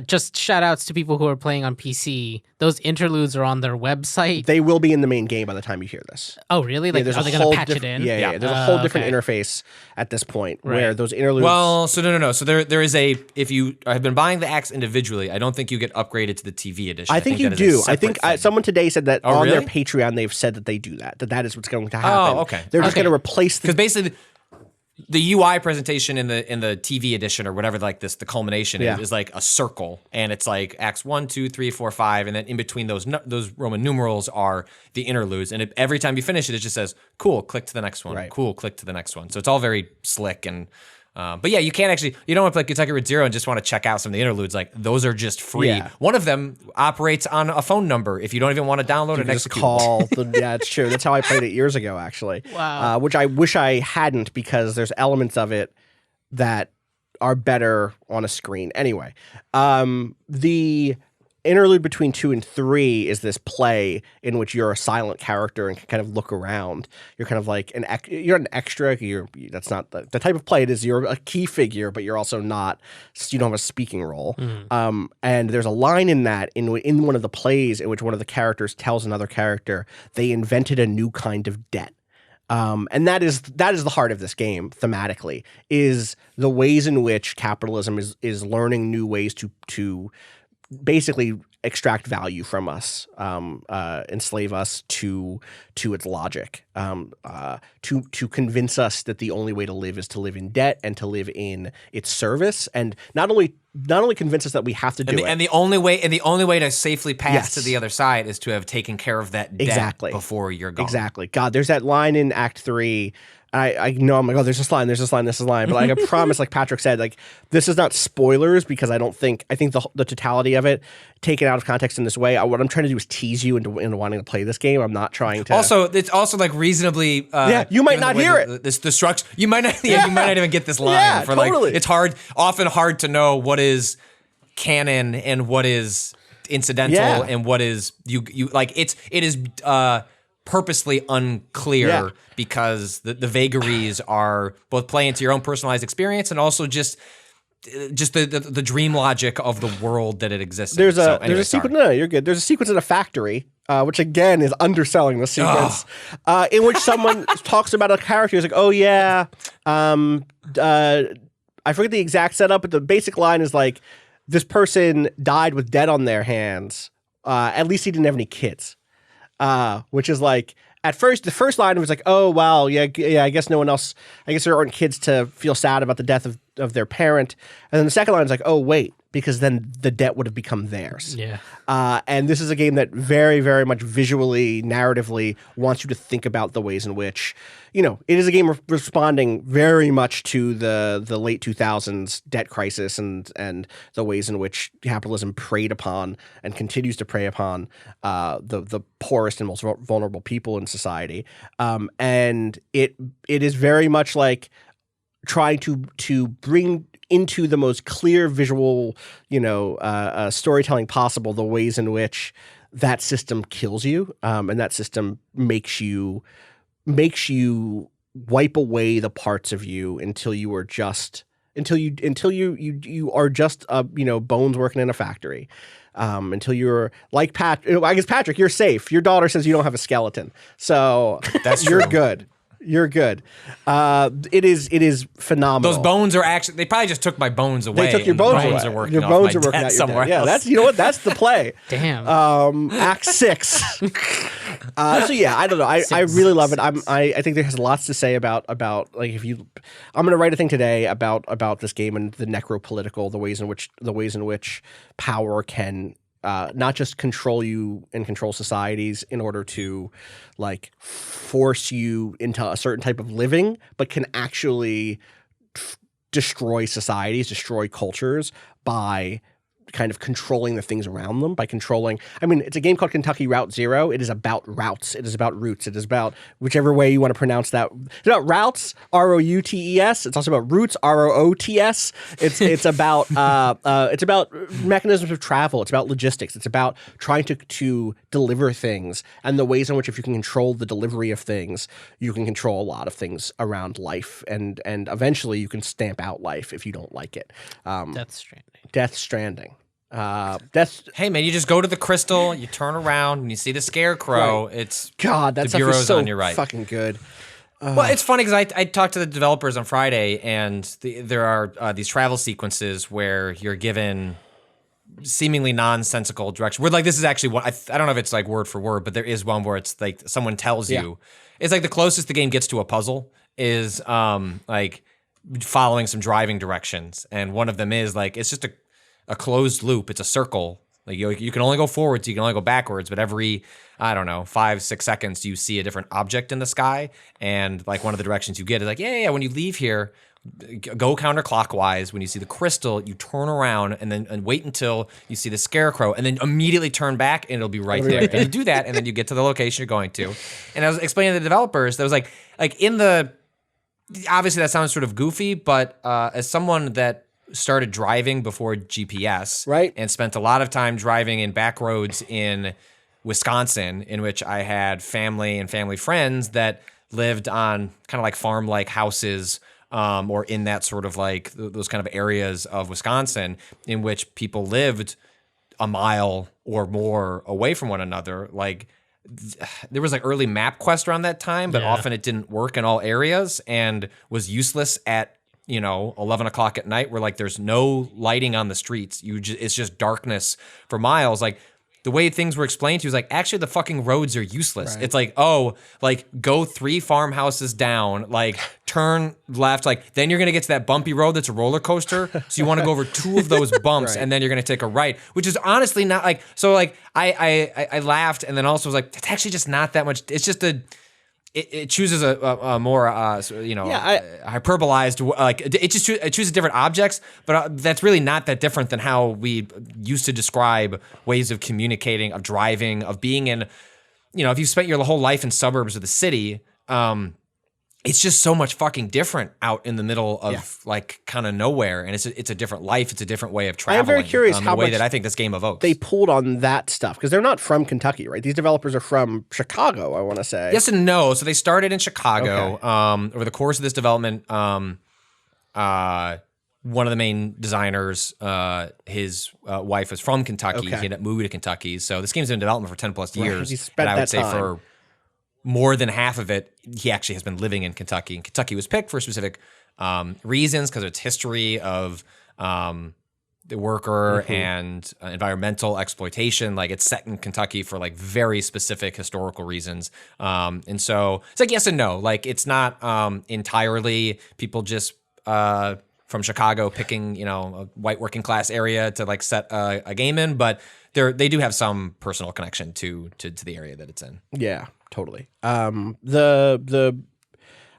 Just shout outs to people who are playing on PC. Those interludes are on their website. They will be in the main game by the time you hear this. Oh, really? Like, are they going to patch it in? Yeah. There's a whole different interface at this point where those interludes. Well, so no. So there is if you have been buying the acts individually, I don't think you get upgraded to the TV edition. I think you do. I think someone today said that on their Patreon they've said that they do that. That is what's going to happen. Oh, okay. They're just going to replace because basically. The UI presentation in the TV edition or whatever, like this, the culmination is like a circle, and it's like acts 1, 2, 3, 4, 5, and then in between those Roman numerals are the interludes, and every time you finish it, it just says, "Cool, click to the next one." Right. Cool, click to the next one. So it's all very slick and. But yeah, you don't want to play Kentucky Route Zero and just want to check out some of the interludes. Like those are just free. Yeah. One of them operates on a phone number. If you don't even want to download it, just call. Yeah, it's true. That's how I played it years ago, actually. Wow. Which I wish I hadn't because there's elements of it that are better on a screen. Anyway, in interlude between 2 and 3 is this play in which you're a silent character and can kind of look around. You're kind of like you're an extra. That's not the type of play it is. You're a key figure, but you're also not. You don't have a speaking role. And there's a line in that in one of the plays in which one of the characters tells another character they invented a new kind of debt. And that is the heart of this game thematically, is the ways in which capitalism is learning new ways to basically extract value from us, enslave us to its logic, to convince us that the only way to live is to live in debt and to live in its service, and not only convince us that we have to do it, and the only way to safely pass to the other side is to have taken care of that debt before you're gone. Exactly. God, there's that line in Act 3. I know I'm like, oh, there's this line, but like, I promise, like Patrick said, like, this is not spoilers, because I think the totality of it, taken out of context in this way, what I'm trying to do is tease you into wanting to play this game. I'm not trying to. Also, it's also like reasonably. You might not hear it. The structure. You might not. You might not even get this line. Yeah, totally. Like, it's often hard to know what is canon and what is incidental and what is you like. It is purposely unclear because the vagaries are both play into your own personalized experience and also just the dream logic of the world that it exists in. There's a sequence. No, you're good. There's a sequence in a factory, which again is underselling the sequence, in which someone talks about a character who's like, oh yeah, I forget the exact setup, but the basic line is like, this person died with debt on their hands. At least he didn't have any kids. Which is like, at first, the first line was like, oh, wow, yeah, I guess no one else, I guess there aren't kids to feel sad about the death of their parent. And then the second line is like, oh, wait, because then the debt would have become theirs. Yeah. And this is a game that very, very much visually, narratively wants you to think about the ways in which, it is a game responding very much to the late 2000s debt crisis and the ways in which capitalism preyed upon and continues to prey upon the poorest and most vulnerable people in society. And it is very much like trying to bring into the most clear visual, storytelling possible, the ways in which that system kills you, and that system makes you wipe away the parts of you until you are just you are just bones working in a factory. Until you're like I guess Patrick, you're safe. Your daughter says you don't have a skeleton, so you're good. You're good. It is phenomenal. Those bones are actually, they probably just took my bones away. They took your bones away. Are working your bones are working out somewhere else. Yeah, that's, that's the play. Damn. Act 6. So yeah, I don't know. I really love it. I think there's lots to say about like, I'm going to write a thing today about this game and the necropolitical, the ways in which power can not just control you and control societies in order to like force you into a certain type of living, but can actually destroy societies, destroy cultures by kind of controlling the things around them, by controlling. I mean, it's a game called Kentucky Route Zero. It is about routes. It is about routes. It is about whichever way you want to pronounce that. It's about routes, R-O-U-T-E-S. It's also about routes, R-O-O-T-S. It's about mechanisms of travel. It's about logistics. It's about trying to deliver things and the ways in which if you can control the delivery of things, you can control a lot of things around life, and eventually you can stamp out life if you don't like it. Death Stranding. Hey man, you just go to the crystal, you turn around, and you see the scarecrow. Right. It's God, that the stuff bureau's is so on your right. Fucking good. Well, it's funny because I talked to the developers on Friday, and there are these travel sequences where you're given seemingly nonsensical direction. Where like this is actually one. I don't know if it's like word for word, but there is one where it's like someone tells you. It's like the closest the game gets to a puzzle is like following some driving directions, and one of them is like it's just a closed loop. It's a circle. Like you can only go forwards, you can only go backwards, but every, I don't know, 5-6 seconds you see a different object in the sky, and like one of the directions you get is like, yeah, when you leave here, go counterclockwise. When you see the crystal, you turn around and wait until you see the scarecrow, and then immediately turn back, and it'll be right there. And you do that, and then you get to the location you're going to. And I was explaining to the developers, there was like in the, obviously that sounds sort of goofy, but as someone that started driving before GPS, right, and spent a lot of time driving in back roads in Wisconsin, in which I had family and family friends that lived on kind of like farm-like houses, or in that sort of like those kind of areas of Wisconsin in which people lived a mile or more away from one another. Like there was like early MapQuest around that time, but often it didn't work in all areas and was useless at 11 o'clock at night, where like there's no lighting on the streets. It's just darkness for miles. Like the way things were explained to you is like, actually the fucking roads are useless. Right. It's like, go 3 farmhouses down, like turn left, like then you're going to get to that bumpy road that's a roller coaster. So you want to go over 2 of those bumps and then you're going to take a right, which is honestly not like, so like I laughed and then also was like, it's actually just not that much. It's just it chooses a more hyperbolized, like it chooses different objects, but that's really not that different than how we used to describe ways of communicating, of driving, of being in, if you spent your whole life in suburbs of the city, it's just so much fucking different out in the middle of like kind of nowhere, and it's a different life. It's a different way of traveling. I'm very curious how the way much that I think this game evokes. They pulled on that stuff because they're not from Kentucky, right? These developers are from Chicago, I want to say. Yes and no. So they started in Chicago. Over the course of this development, one of the main designers, his wife was from Kentucky. He ended up moving to Kentucky. So this game's been in development for 10 plus years. He spent and I would say time. for more than half of it, he actually has been living in Kentucky. And Kentucky was picked for specific reasons, because of its history of the worker and environmental exploitation. Like it's set in Kentucky for like very specific historical reasons. And so it's like yes and no. Like it's not entirely people just from Chicago picking, a white working class area to like set a game in, but they do have some personal connection to the area that it's in. Yeah. Totally. I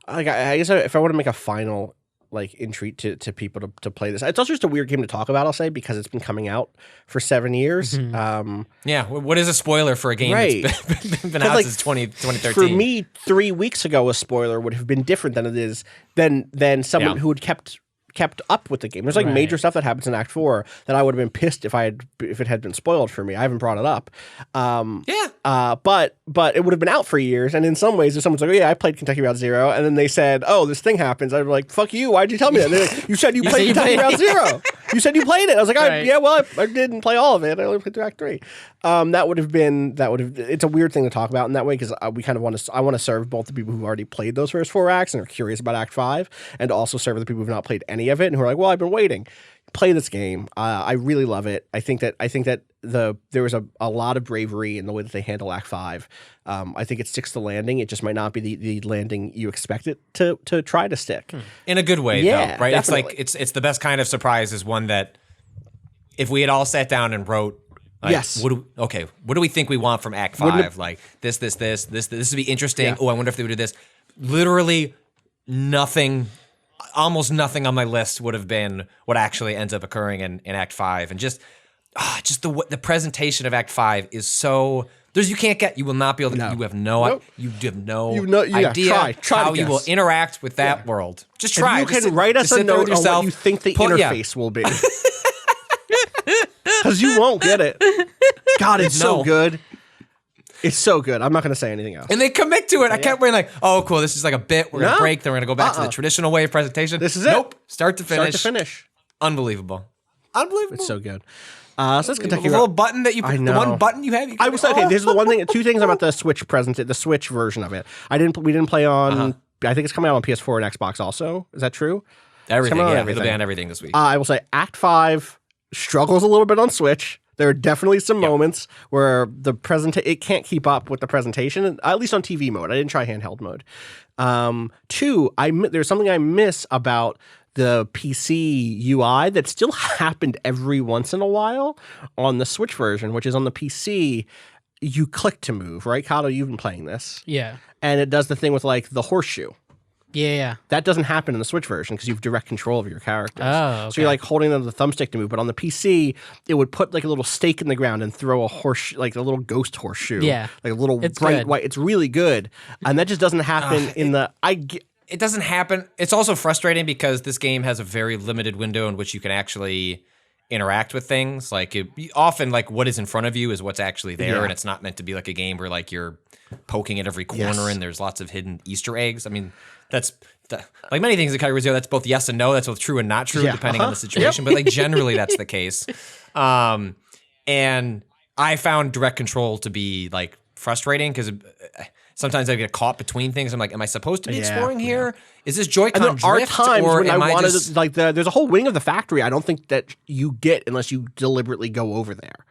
guess if I want to make a final like entreat to people to play this, it's also just a weird game to talk about. I'll say because it's been coming out for 7 years. What is a spoiler for a game that's been out since 2013? For me, 3 weeks ago, a spoiler would have been different than it is than someone who had kept up with the game. There's like major stuff that happens in Act 4 that I would have been pissed if it had been spoiled for me. I haven't brought it up. But it would have been out for years. And in some ways, if someone's like, "Oh yeah, I played Kentucky Route Zero," and then they said, "Oh, this thing happens," I'd be like, "Fuck you! Why'd you tell me that?" They're like, "You said you played Kentucky Route Zero. You said you played it." I was like, I didn't play all of it. I only played through Act 3. It's a weird thing to talk about in that way because we kind of I want to serve both the people who've already played those first 4 acts and are curious about Act 5, and also serve the people who've not played any of it and who are like, "Well, I've been waiting." Play this game. I really love it. I think that there was a lot of bravery in the way that they handle Act 5. I think it sticks the landing. It just might not be the landing you expect it to try to stick. In a good way, though, right? Definitely. It's like it's the best kind of surprise, is one that if we had all sat down and wrote, like, what do we think we want from Act 5? Like this would be interesting. Yeah. Oh, I wonder if they would do this. Literally nothing. Almost nothing on my list would have been what actually ends up occurring in Act 5, and just the presentation of Act 5 is so. You will not be able to. No. You have no. You have no idea try how you will interact with that world. Just try. If you can write us a note on what you think the interface will be, because you won't get it. God, it's so good. It's so good. I'm not going to say anything else. And they commit to it. I kept being like, "Oh, cool. This is like a bit. We're going to break. Then we're going to go back to the traditional way of presentation." This is it. Nope. Start to finish. Unbelievable. It's so good. So let's Kentucky. The little button that you put, the one button you have. I was okay. This is the one thing. 2 things about the Switch the Switch version of it. We didn't play on. I think it's coming out on PS4 and Xbox also. Is that true? Everything. Yeah, it'll be on everything this week. I will say Act 5 struggles a little bit on Switch. There are definitely some moments where it can't keep up with the presentation, at least on TV mode. I didn't try handheld mode. 2, there's something I miss about the PC UI that still happened every once in a while on the Switch version, which is on the PC. You click to move, right? Cado, you've been playing this. Yeah. And it does the thing with like the horseshoe. Yeah. That doesn't happen in the Switch version because you have direct control of your characters. Oh, okay. So you're like holding on to the thumbstick to move, but on the PC, it would put like a little stake in the ground and throw like a little ghost horseshoe. Yeah. Like a little bright white. It's really good. And that just doesn't happen in the... it doesn't happen. It's also frustrating because this game has a very limited window in which you can actually interact with things. Like often like what is in front of you is what's actually there, and it's not meant to be like a game where like you're poking at every corner and there's lots of hidden Easter eggs. I mean, that's like many things in Category 0, that's both yes and no. That's both true and not true depending on the situation. But like generally that's the case. And I found direct control to be like frustrating because sometimes I get caught between things. I'm like, am I supposed to be exploring here? Is this Joy-Con drift? There are times or when am I wanted just... like there's a whole wing of the factory I don't think that you get unless you deliberately go over there.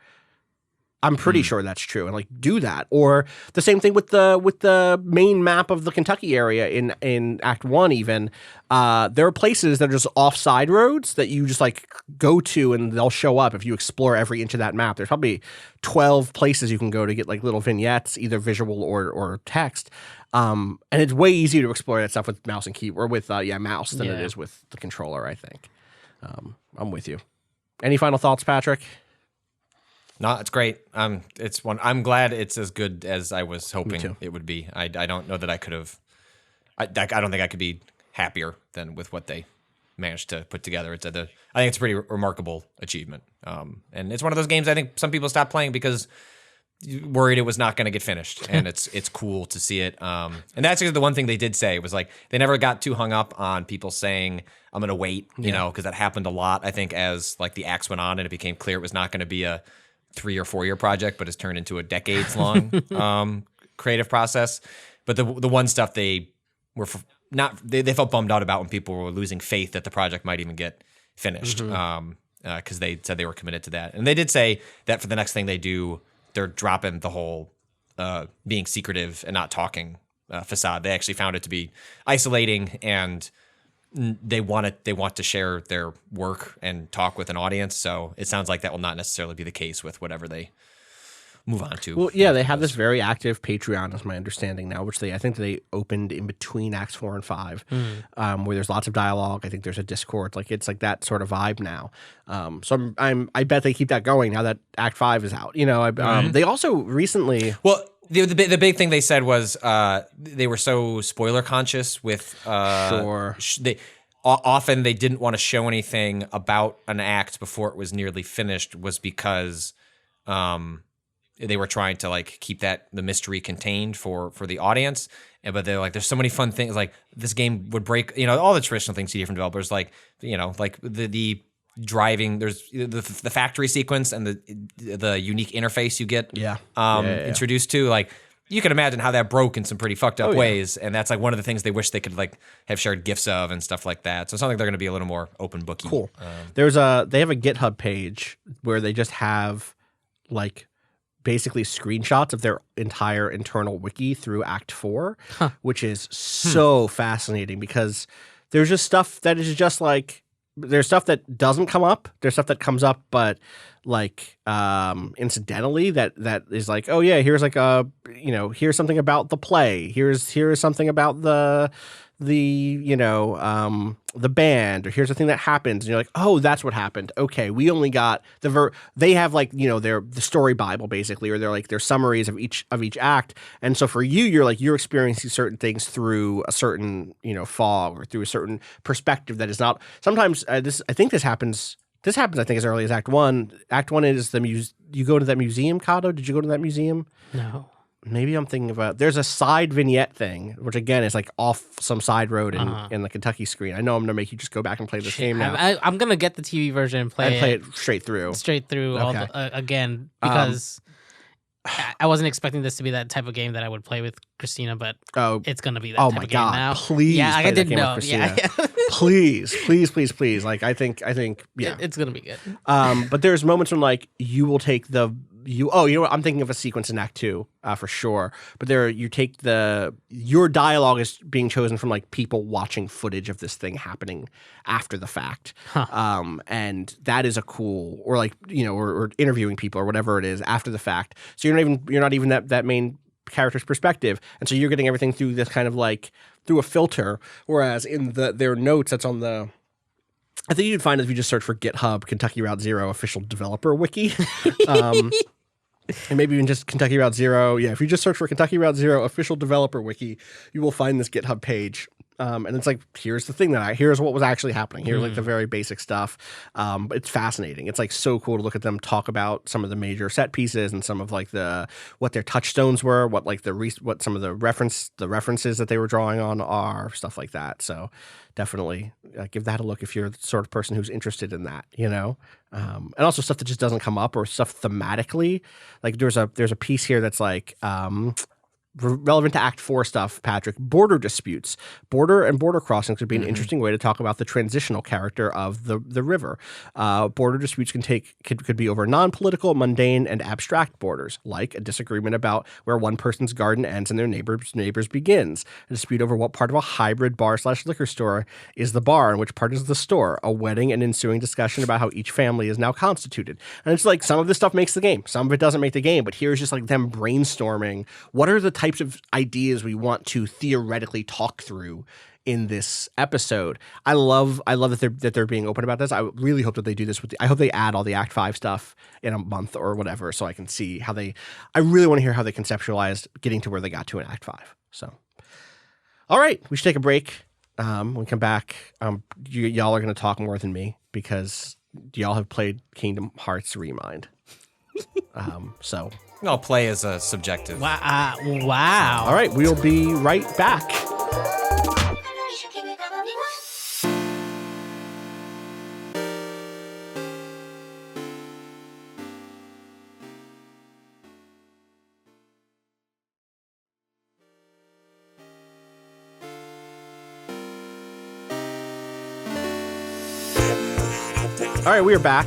I'm pretty sure that's true, and like do that. Or the same thing with the main map of the Kentucky area in Act 1 even. There are places that are just off side roads that you just like go to and they'll show up if you explore every inch of that map. There's probably 12 places you can go to get like little vignettes, either visual or text. And it's way easier to explore that stuff with mouse and keyboard, or with mouse than it is with the controller, I think. I'm with you. Any final thoughts, Patrick? No, it's great. I'm glad it's as good as I was hoping it would be. I don't know that I could have. I don't think I could be happier than with what they managed to put together. I think it's a pretty remarkable achievement. And it's one of those games I think some people stopped playing because worried it was not going to get finished. And it's cool to see it. And that's the one thing they did say was like they never got too hung up on people saying I'm going to wait, you know, because that happened a lot. I think as like the acts went on and it became clear it was not going to be a 3 or 4 year project, but has turned into a decades long creative process. But the one stuff they were they felt bummed out about when people were losing faith that the project might even get finished, because they said they were committed to that. And they did say that for the next thing they do, they're dropping the whole being secretive and not talking facade. They actually found it to be isolating, and they want to share their work and talk with an audience. So it sounds like that will not necessarily be the case with whatever they move on to. Well, yeah, they have this very active Patreon, is my understanding now, which I think they opened in between Acts 4 and 5, where there's lots of dialogue. I think there's a Discord. Like it's like that sort of vibe now. So I bet they keep that going now that Act 5 is out. You know, they also recently. Well, the big thing they said was they were so spoiler conscious with often they didn't want to show anything about an act before it was nearly finished, was because they were trying to like keep the mystery contained for the audience. But they're like, there's so many fun things, like this game would break, you know, all the traditional things to different developers, like, you know, like the driving, there's the factory sequence and the unique interface you get introduced to. Like you can imagine how that broke in some pretty fucked up ways, and that's like one of the things they wish they could like have shared GIFs of and stuff like that. So it sounds like they're going to be a little more open booky. Cool. They have a GitHub page where they just have like basically screenshots of their entire internal wiki through Act 4, which is so fascinating, because there's just stuff that is just like, there's stuff that doesn't come up. There's stuff that comes up, but like incidentally, that is like, oh yeah, here's like here's something about the play. Here's something about the the band, or here's the thing that happens, and you're like, oh, that's what happened. Okay, we only got they have like, the story Bible basically, or they're like their summaries of each act. And so for you're experiencing certain things through a certain fog, or through a certain perspective that is not sometimes I think this happens I think as early as Act 1. Act 1 is you go to that museum, Cado. Did you go to that museum? No. Maybe I'm thinking about, there's a side vignette thing, which again is like off some side road in the Kentucky screen. I know I'm going to make you just go back and play this game now. I'm going to get the TV version and play it straight through. Okay. Again, because I wasn't expecting this to be that type of game that I would play with Christina, but it's going to be that type of game now. Please play I didn't know. Yeah. Please. Like I think it's going to be good. But there's moments when like you will take you know what? I'm thinking of a sequence in Act 2 for sure. But you take your dialogue is being chosen from like people watching footage of this thing happening after the fact. And that is a cool, or like, or interviewing people or whatever it is after the fact. So you're not even that main character's perspective. And so you're getting everything through this kind of like through a filter. Whereas in their notes, that's on I think you'd find it if you just search for GitHub Kentucky Route Zero official developer wiki. And maybe even just Kentucky Route Zero. Yeah, if you just search for Kentucky Route Zero official developer wiki, you will find this GitHub page. And it's like, here's the thing here's what was actually happening. Here's like the very basic stuff. But it's fascinating. It's like so cool to look at them talk about some of the major set pieces and some of like what their touchstones were, what like what some of the references that they were drawing on are, stuff like that. So definitely give that a look if you're the sort of person who's interested in that, and also stuff that just doesn't come up, or stuff thematically. Like there's a piece here that's like, relevant to Act 4 stuff, Patrick. Border disputes. Border and border crossings could be an interesting way to talk about the transitional character of the river. Border disputes could be over non-political, mundane, and abstract borders, like a disagreement about where one person's garden ends and their neighbor's begins. A dispute over what part of a hybrid bar/liquor store is the bar and which part is the store. A wedding and ensuing discussion about how each family is now constituted. And it's like, some of this stuff makes the game. Some of it doesn't make the game, but here's just like them brainstorming. What are the types of ideas we want to theoretically talk through in this episode? I love that they're being open about this. I really hope that they do this I hope they add all the Act 5 stuff in a month or whatever, so I can see how I really want to hear how they conceptualized getting to where they got to in Act 5. So, all right, we should take a break. When we come back, y'all are going to talk more than me because y'all have played Kingdom Hearts Remind. So I'll play as a subjective. Wow. All right, we'll be right back. All right, we are back.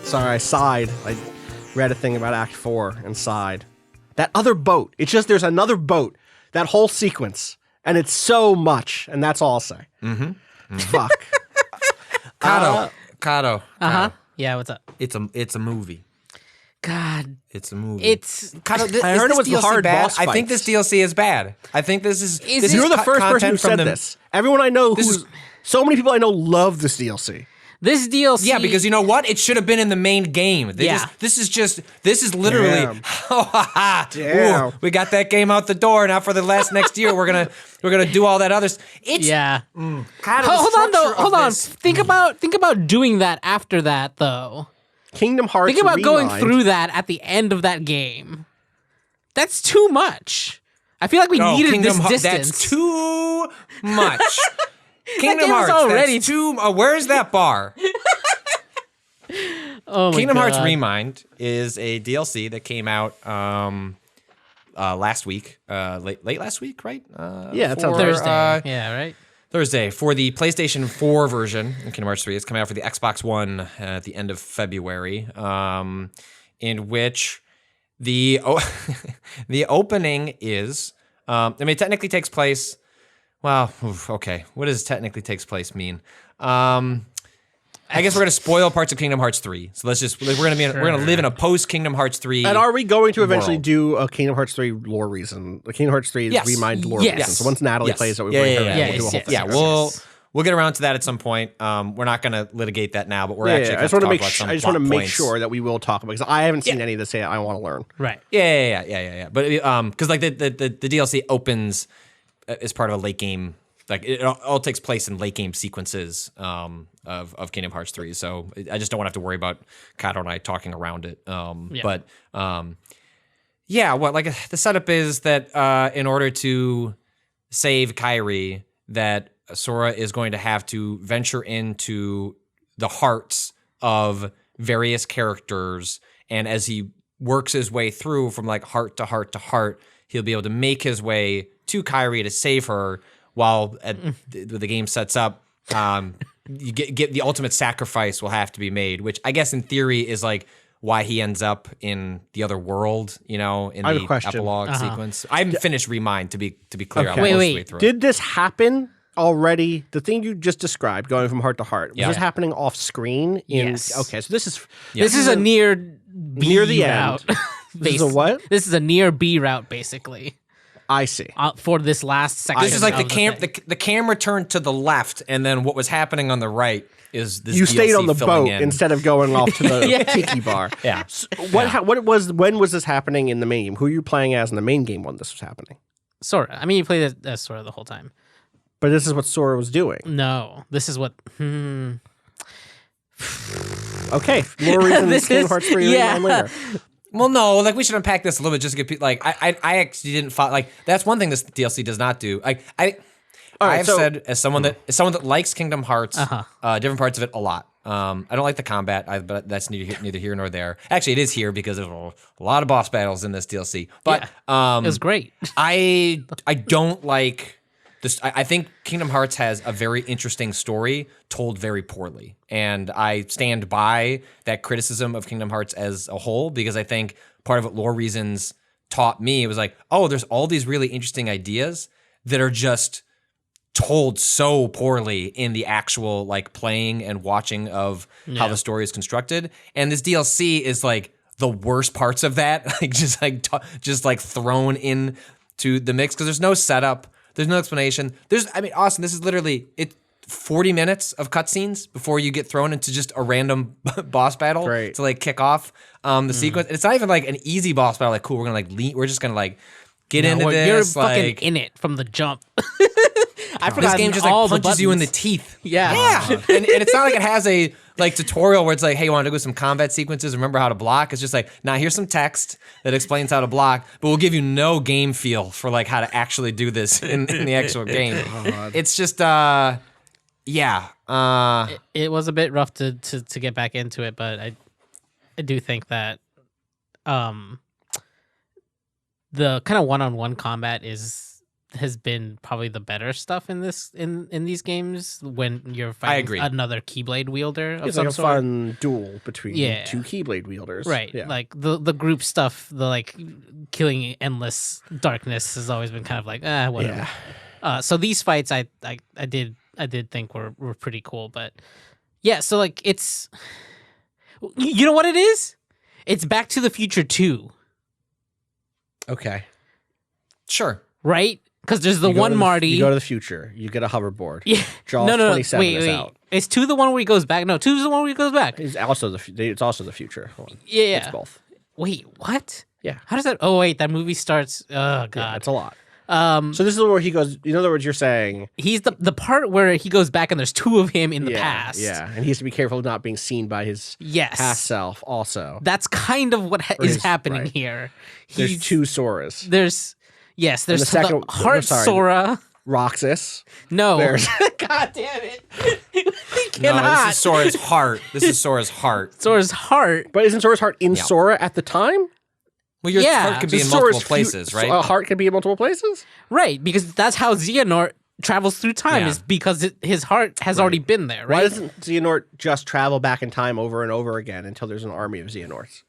Sorry, I sighed. I read a thing about Act 4 and sighed. That other boat. It's just there's another boat. That whole sequence. And it's so much. And that's all I'll say. Fuck. Cado. Yeah, what's up? It's a movie. God. It's a movie. Cado, I heard it was DLC hard bad? boss fights. I think this DLC is bad. I think this is You're the first person who said this. Everyone I know so many people I know love this DLC. This DLC. Yeah, because you know what? It should have been in the main game. This is literally. Damn. Ooh, we got that game out the door. Now for the next year, we're gonna do all that others. Hold on. Think about doing that after that though. Kingdom Hearts. Think about Rewind. going through that at the end of that game. That's too much. I feel like we needed this distance. That's too much. Kingdom Hearts already that's too. Where's that bar? Oh my Kingdom God. Hearts Remind is a DLC that came out last week, late last week, right? Yeah, it's on Thursday. Yeah, right. Thursday for the PlayStation 4 version of Kingdom Hearts 3. It's coming out for the Xbox One at the end of February, in which the opening is. It technically takes place. Well, okay. What does technically takes place mean? I guess we're gonna spoil parts of Kingdom Hearts 3. So we're gonna live in a post Kingdom Hearts 3. And are we going to eventually world. do a Kingdom Hearts 3 lore reason? The Kingdom Hearts 3 Remind lore reason. So once Natalie plays it, we bring her in. We'll do a whole thing. Yeah, we'll get around to that at some point. We're not gonna litigate that now, but we're actually. I just want to make sure that we will talk about because I haven't seen any of this yet. I want to learn. Right. Yeah. But because like the DLC opens as part of a late game. Like it all takes place in late game sequences of Kingdom Hearts 3, so I just don't want to have to worry about Cado and I talking around it. But the setup is that in order to save Kairi, that Sora is going to have to venture into the hearts of various characters, and as he works his way through from like heart to heart to heart, he'll be able to make his way to Kairi to save her. While the game sets up, you get the ultimate sacrifice will have to be made, which I guess in theory is like why he ends up in the other world, in the epilogue sequence. I haven't finished Remind to be clear. Okay. I'm most of the way through. Did this happen already? The thing you just described, going from heart to heart, was this happening off screen? Yes. Okay, so this is This is a near the route. This is a what? This is a near B route, basically. I see. For this last section. This is like the camera turned to the left, and then what was happening on the right is this. You DLC stayed on the boat in. instead of going off to the tiki bar. Yeah. So when was this happening in the main game? Who are you playing as in the main game when this was happening? Sora. I mean, you played as Sora the whole time. But this is what Sora was doing. No, this is what. Okay, more reasons Kingdom Hearts 3 later. Well, no, like we should unpack this a little bit just to get people. Like, I actually didn't follow. Like, that's one thing this DLC does not do. Like, I have said as someone that likes Kingdom Hearts, different parts of it a lot. I don't like the combat, but that's neither here nor there. Actually, it is here because there's a lot of boss battles in this DLC. But it was great. I don't like this. I think Kingdom Hearts has a very interesting story told very poorly, and I stand by that criticism of Kingdom Hearts as a whole because I think part of what Lore Reasons taught me was like, oh, there's all these really interesting ideas that are just told so poorly in the actual like playing and watching of how the story is constructed, and this DLC is like the worst parts of that, like just like thrown in to the mix because there's no setup, there's no explanation. Austin, this is literally 40 minutes of cutscenes before you get thrown into just a random boss battle to like kick off the sequence. It's not even like an easy boss battle. Like, cool, we're gonna like we're just gonna like get into this. You're fucking in it from the jump. I forgot this game just like punches you in the teeth. Yeah. and it's not like it has a like tutorial where it's like, hey, you want to do some combat sequences? Remember how to block? It's just like, now here's some text that explains how to block, but we'll give you no game feel for like how to actually do this in the actual game. It's just it was a bit rough to get back into it, but I do think that the kind of one-on-one combat has been probably the better stuff in these games when you're fighting another Keyblade wielder of it's some like a sort. Fun duel between two Keyblade wielders. Right. Yeah. Like the group stuff, the like killing endless darkness has always been kind of like, whatever. Yeah. So these fights I did think were pretty cool, but yeah, so like it's, you know what it is? It's Back to the Future 2. Okay. Sure. Right? Because there's the one Marty. You go to the future. You get a hoverboard. Yeah. Jaws 27 is out. Is 2 the one where he goes back? No, 2 is the one where he goes back. It's also the future. Yeah. It's both. Wait, what? Yeah. How does that? Oh wait, that movie starts. Oh god, yeah, it's a lot. So this is where he goes. In other words, you're saying he's the part where he goes back and there's 2 of him in the past. Yeah, and he has to be careful of not being seen by his past self. Also, that's kind of what is happening here. There's 2 Soras. There's the second Heart Sora. Roxas. No. God damn it. We cannot. No, this is Sora's heart. Sora's heart. But isn't Sora's heart in Sora at the time? Well, your heart could be in multiple places, right? A heart can be in multiple places? Right, because that's how Xehanort travels through time, is because his heart has already been there, right? Why doesn't Xehanort just travel back in time over and over again until there's an army of Xehanorts?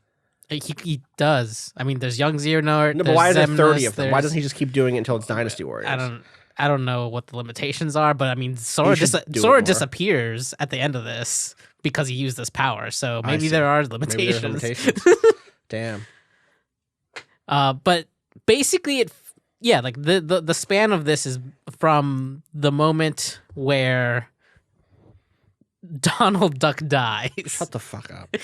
He does. I mean, there's young Xehanort. No, but why are there 30 of them? Why doesn't he just keep doing it until it's Dynasty Warriors? I don't know what the limitations are, but I mean, Sora disappears at the end of this because he used this power. So maybe there are limitations. Damn. But basically, like the span of this is from the moment where Donald Duck dies. Shut the fuck up.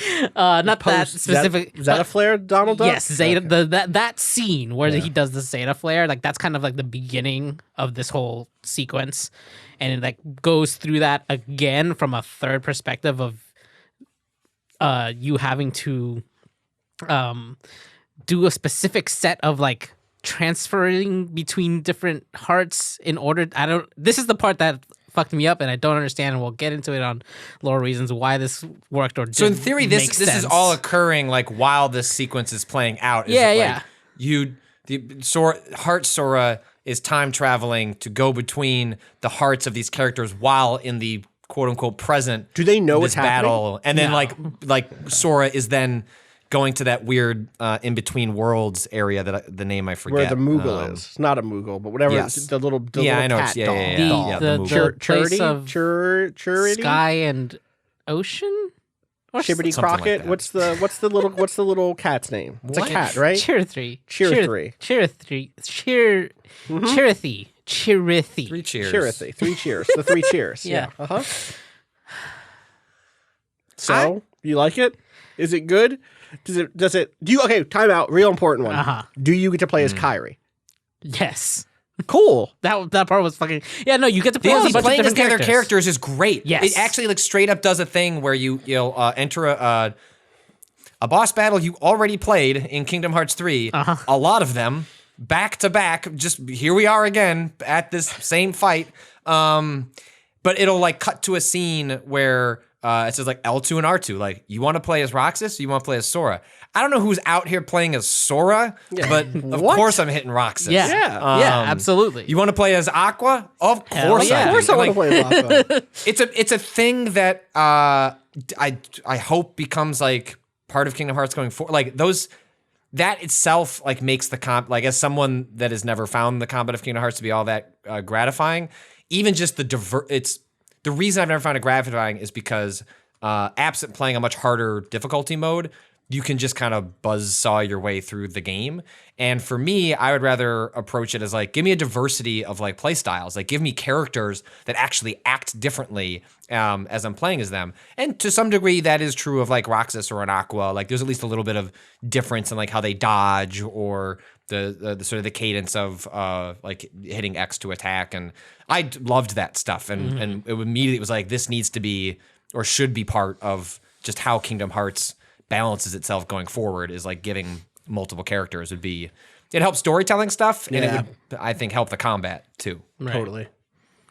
Not that specific. Zeta Flare Donald Duck? Yes, Zeta. That scene where he does the Zeta Flare, like that's kind of like the beginning of this whole sequence, and it like goes through that again from a third perspective of you having to do a specific set of like transferring between different hearts in order. This is the part that fucked me up, and I don't understand. And we'll get into it on Lore Reasons why this worked or didn't. So in theory, this is all occurring like while this sequence is playing out. Heart Sora is time traveling to go between the hearts of these characters while in the quote unquote present. Do they know what's battle? happening? And then like Sora is then going to that weird in between worlds area that the name I forget. Where the Moogle is. It's not a Moogle, but whatever. Yes. The little I know. cat doll. The place of Charity? Sky and Ocean? Or Shibbity Crockett. Like what's the little cat's name? It's a cat, right? Chirithi. Chirithi. Chirithi. 3 cheers. Chirithi. 3 cheers. The 3 cheers. Yeah. Uh-huh. So, you like it? Is it good? Okay, time out. Real important one. Uh-huh. Do you get to play as Kairi? Yes. Cool. That part was fucking no. You get to play as a bunch playing of as different the other characters is great. Yes. It actually like straight up does a thing where you'll enter a boss battle you already played in Kingdom Hearts 3. A lot of them back to back. Just here we are again at this same fight. But it'll like cut to a scene where it says like L2 and R2. Like, you want to play as Roxas? Or you want to play as Sora? I don't know who's out here playing as Sora, but of course I'm hitting Roxas. Yeah, absolutely. You want to play as Aqua? Of course I do. Of course I want to play as Aqua. It's a thing that I hope becomes like part of Kingdom Hearts going forward. Like that itself like makes the comp, like as someone that has never found the combat of Kingdom Hearts to be all that gratifying, even just the reason I've never found it gratifying is because absent playing a much harder difficulty mode, you can just kind of buzzsaw your way through the game. And for me, I would rather approach it as like, give me a diversity of like play styles. Like, give me characters that actually act differently as I'm playing as them. And to some degree, that is true of like Roxas or an Aqua. Like, there's at least a little bit of difference in like how they dodge or the sort of the cadence of like hitting X to attack. And I loved that stuff. And it immediately was like, this needs to be or should be part of just how Kingdom Hearts balances itself going forward, is like giving multiple characters would be, it helps storytelling stuff, and it would, I think, help the combat too. Right. Totally.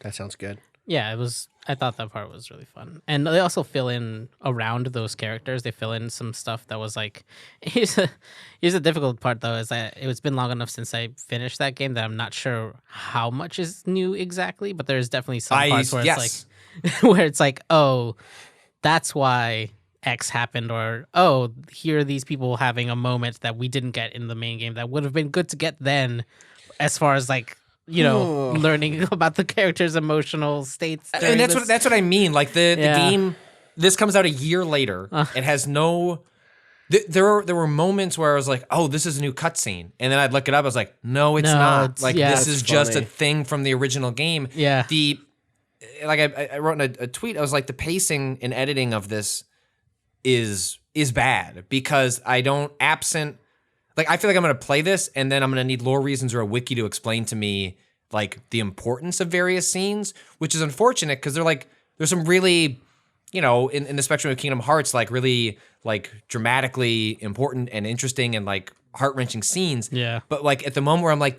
That sounds good. Yeah, it was. I thought that part was really fun, and they also fill in around those characters. They fill in some stuff that was like. Here's a difficult part though, is that it's been long enough since I finished that game that I'm not sure how much is new exactly, but there's definitely some parts where it's like, where it's like, oh, that's why X happened, or oh, here are these people having a moment that we didn't get in the main game that would have been good to get then, as far as like, you know, learning about the character's emotional states. And that's what I mean. Like the game, this comes out a year later. It has no. There were moments where I was like, oh, this is a new cutscene, and then I'd look it up. I was like, no, it's not. Like this is just a thing from the original game. Yeah. I wrote in a tweet. I was like, the pacing and editing of this is bad, because I don't like, I feel like I'm going to play this and then I'm going to need lore reasons or a wiki to explain to me like the importance of various scenes, which is unfortunate because there's some really, you know, in the spectrum of Kingdom Hearts, like really like dramatically important and interesting and like heart-wrenching scenes. Yeah. But like at the moment where I'm like,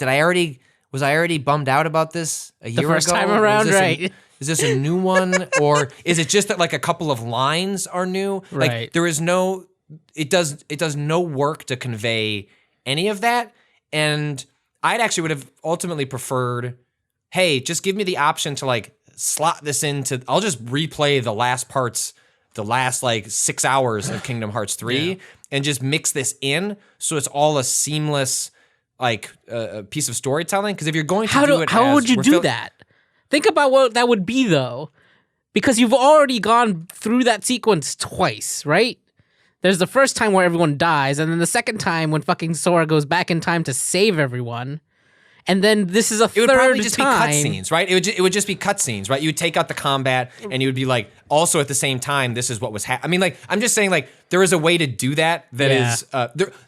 was I already bummed out about this a year ago? The first time around, right? Is this a new one, or is it just that like a couple of lines are new? Right. Like there is no, it does no work to convey any of that. And I'd actually would have ultimately preferred, hey, just give me the option to like slot this into, I'll just replay the last like 6 hours of Kingdom Hearts 3 and just mix this in so it's all a seamless like a piece of storytelling. Because if you're going to how would you do that? Think about what that would be, though, because you've already gone through that sequence twice, right? There's the first time where everyone dies, and then the second time when fucking Sora goes back in time to save everyone, and then this is a third time. It would probably just be cutscenes, right? It would just be cutscenes, right? You would take out the combat, and you would be like, also at the same time, this is what was happening. I mean, like, I'm just saying, like, there is a way to do that is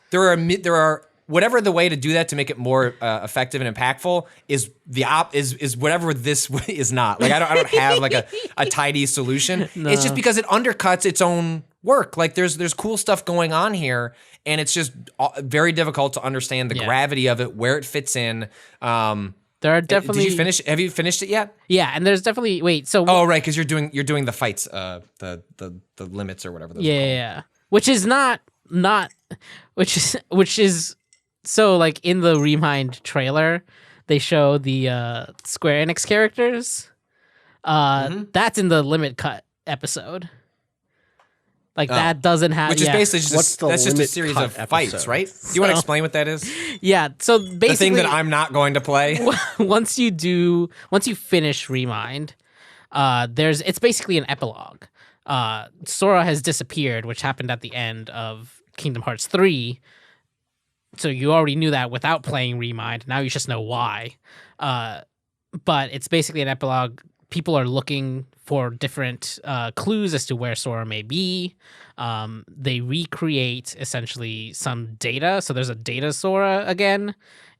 there are. Whatever the way to do that to make it more effective and impactful is is whatever this is not. Like I don't have like a tidy solution. No. It's just because it undercuts its own work. Like there's cool stuff going on here, and it's just very difficult to understand the gravity of it, where it fits in. There are definitely. Did you finish? Have you finished it yet? Yeah, and there's definitely So right, because you're doing the fights, the limits or whatever. Those are called. Yeah, which is not which is. So, like, in the Remind trailer, they show the Square Enix characters. That's in the Limit Cut episode. Like, that doesn't have... Which is basically just a series of fights, right? Do you want to explain what that is? Yeah, so basically... The thing that I'm not going to play? Once you finish Remind, it's basically an epilogue. Sora has disappeared, which happened at the end of Kingdom Hearts 3, so you already knew that without playing Remind. Now you just know why. But it's basically an epilogue. People are looking for different clues as to where Sora may be. They recreate essentially some data. So there's a data Sora again,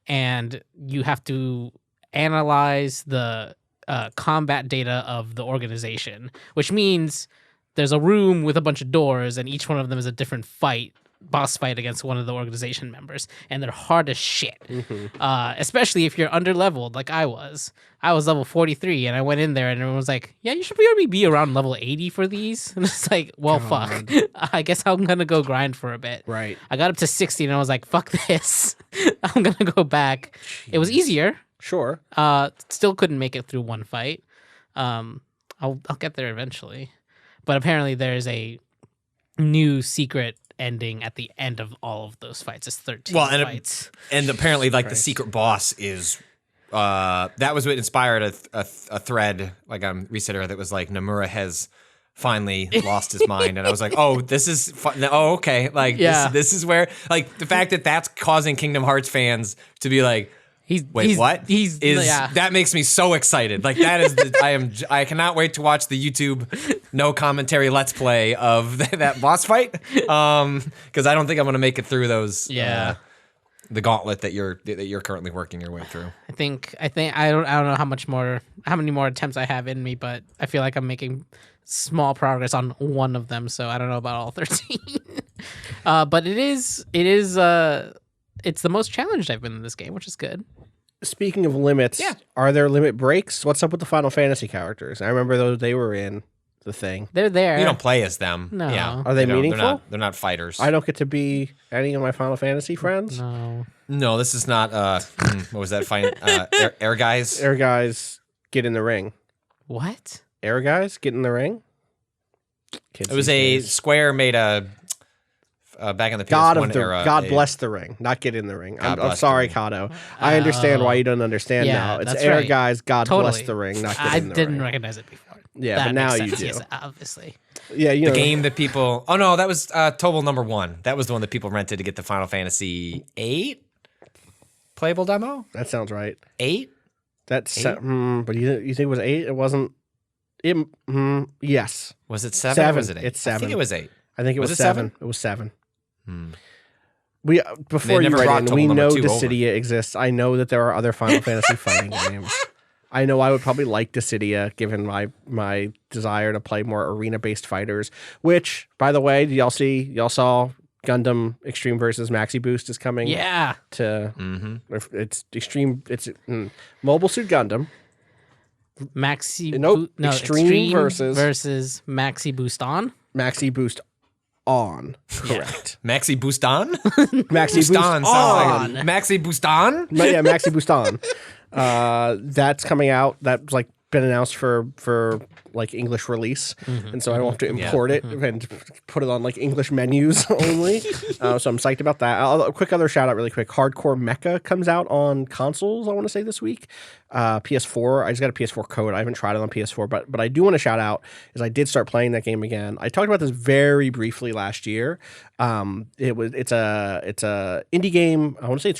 and you have to analyze the combat data of the organization, which means there's a room with a bunch of doors, and each one of them is a different boss fight against one of the organization members, and they're hard as shit. Especially if you're under-leveled like I was. I was level 43, and I went in there, and everyone was like, yeah, you should be around level 80 for these. And it's like, well, fuck. I guess I'm going to go grind for a bit. Right. I got up to 60, and I was like, fuck this. I'm going to go back. Jeez. It was easier. Sure. Still couldn't make it through one fight. I'll get there eventually. But apparently there's a new secret ending at the end of all of those fights. It's 13 fights. And apparently, like, the secret boss is... that was what inspired a thread, like, on Resetter that was like, Nomura has finally lost his mind. And I was like, oh, this is... okay. Like, this is where... Like, the fact that that's causing Kingdom Hearts fans to be like... what? That makes me so excited. Like that is I cannot wait to watch the YouTube no commentary let's play of that boss fight. Because I don't think I'm gonna make it through those. The gauntlet that you're currently working your way through. I think I don't know how many more attempts I have in me, but I feel like I'm making small progress on one of them. So I don't know about all 13. But it's the most challenged I've been in this game, which is good. Speaking of limits, are there limit breaks? What's up with the Final Fantasy characters? I remember they were in the thing. They're there. You don't play as them. No. Yeah. Are they meaningful? They're not fighters. I don't get to be any of my Final Fantasy friends? No, this is not, what was that fight? Air Guys? Air Guys get in the ring. What? Air Guys get in the ring? It was a Square made a... back in the PS1 era. God bless the ring, not get in the ring. I'm sorry, Cado. I understand why you don't understand now. It's Air Guys, God bless the ring, not get in the ring. I didn't recognize it before. Yeah, but now you do. Yes, obviously. Yeah, the game that people... Oh, no, that was Tobal #1. That was the one that people rented to get the Final Fantasy 8 playable demo? That sounds right. 8? That's... but you think it was 8? It wasn't... yes. Was it 7 or was it 8? It's 7. I think it was 8. I think it was 7. It was 7. Hmm. Before you write in, we know Dissidia exists. I know that there are other Final Fantasy fighting games. I know I would probably like Dissidia, given my desire to play more arena-based fighters, which, by the way, y'all saw Gundam Extreme versus Maxiboost is coming. Yeah. It's Extreme, it's Mobile Suit Gundam. Extreme versus Maxiboost on? Maxiboost on. Correct. Maxiboost on? Maxiboost on. Maxiboost on? Yeah, Maxiboost on. That's coming out. That's like been announced for like English release, and so I don't have to import it and put it on like English menus only. So I'm psyched about that. A quick other shout out, really quick. Hardcore Mecha comes out on consoles. I want to say this week. PS4. I just got a PS4 code. I haven't tried it on PS4, but I do want to shout out is I did start playing that game again. I talked about this very briefly last year. It's a indie game. I want to say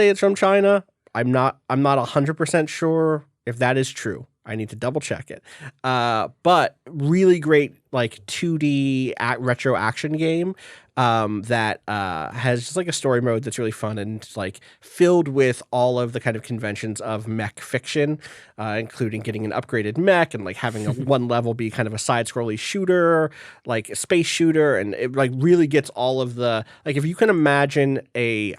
it's from China. I'm not 100% sure if that is true. I need to double check it. But really great like 2D retro action game that has just like a story mode that's really fun and like filled with all of the kind of conventions of mech fiction, including getting an upgraded mech and like having one level be kind of a side-scrolly shooter, like a space shooter, and it like really gets all of the like if you can imagine a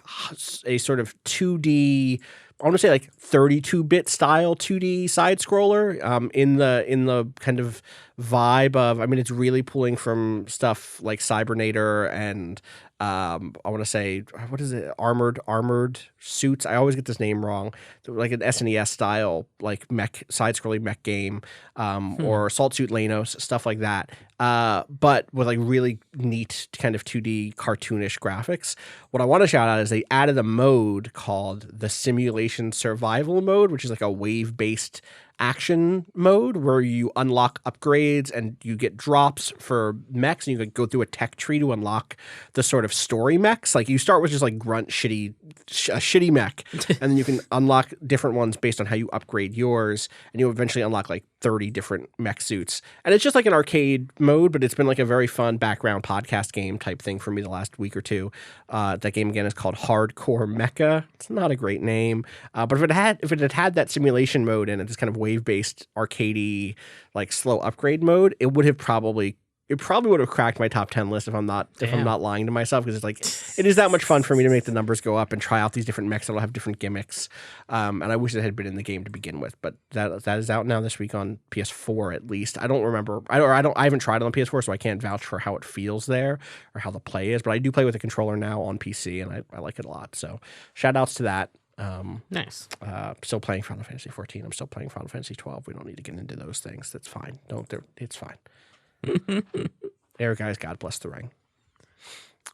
sort of 2D. I want to say like 32-bit style 2D side scroller in the kind of vibe of, I mean, it's really pulling from stuff like Cybernator and I want to say, what is it? Armored Suits. I always get this name wrong. Like an SNES style, like mech, side-scrolling mech game, or Assault Suit Lanos, stuff like that. But with like really neat kind of 2D cartoonish graphics. What I want to shout out is they added a mode called the Simulation Survival mode, which is like a wave-based action mode where you unlock upgrades and you get drops for mechs, and you can go through a tech tree to unlock the sort of story mechs. Like you start with just like grunt shitty mech, and then you can unlock different ones based on how you upgrade yours, and you eventually unlock like 30 different mech suits. And it's just like an arcade mode, but it's been like a very fun background podcast game type thing for me the last week or two. That game again is called Hardcore Mecha. It's not a great name, but if it had that simulation mode in it, this kind of wave-based arcadey like slow upgrade mode, it probably would have cracked my top 10 list if I'm not lying to myself, because it's like it is that much fun for me to make the numbers go up and try out these different mechs that'll have different gimmicks. And I wish it had been in the game to begin with, but that is out now this week on PS4 at least. I don't remember. I haven't tried it on PS4, so I can't vouch for how it feels there or how the play is. But I do play with a controller now on PC, and I like it a lot. So shout outs to that. Nice. Still playing Final Fantasy 14. I'm still playing Final Fantasy 12. We don't need to get into those things. That's fine. It's fine. There, guys. God bless the ring.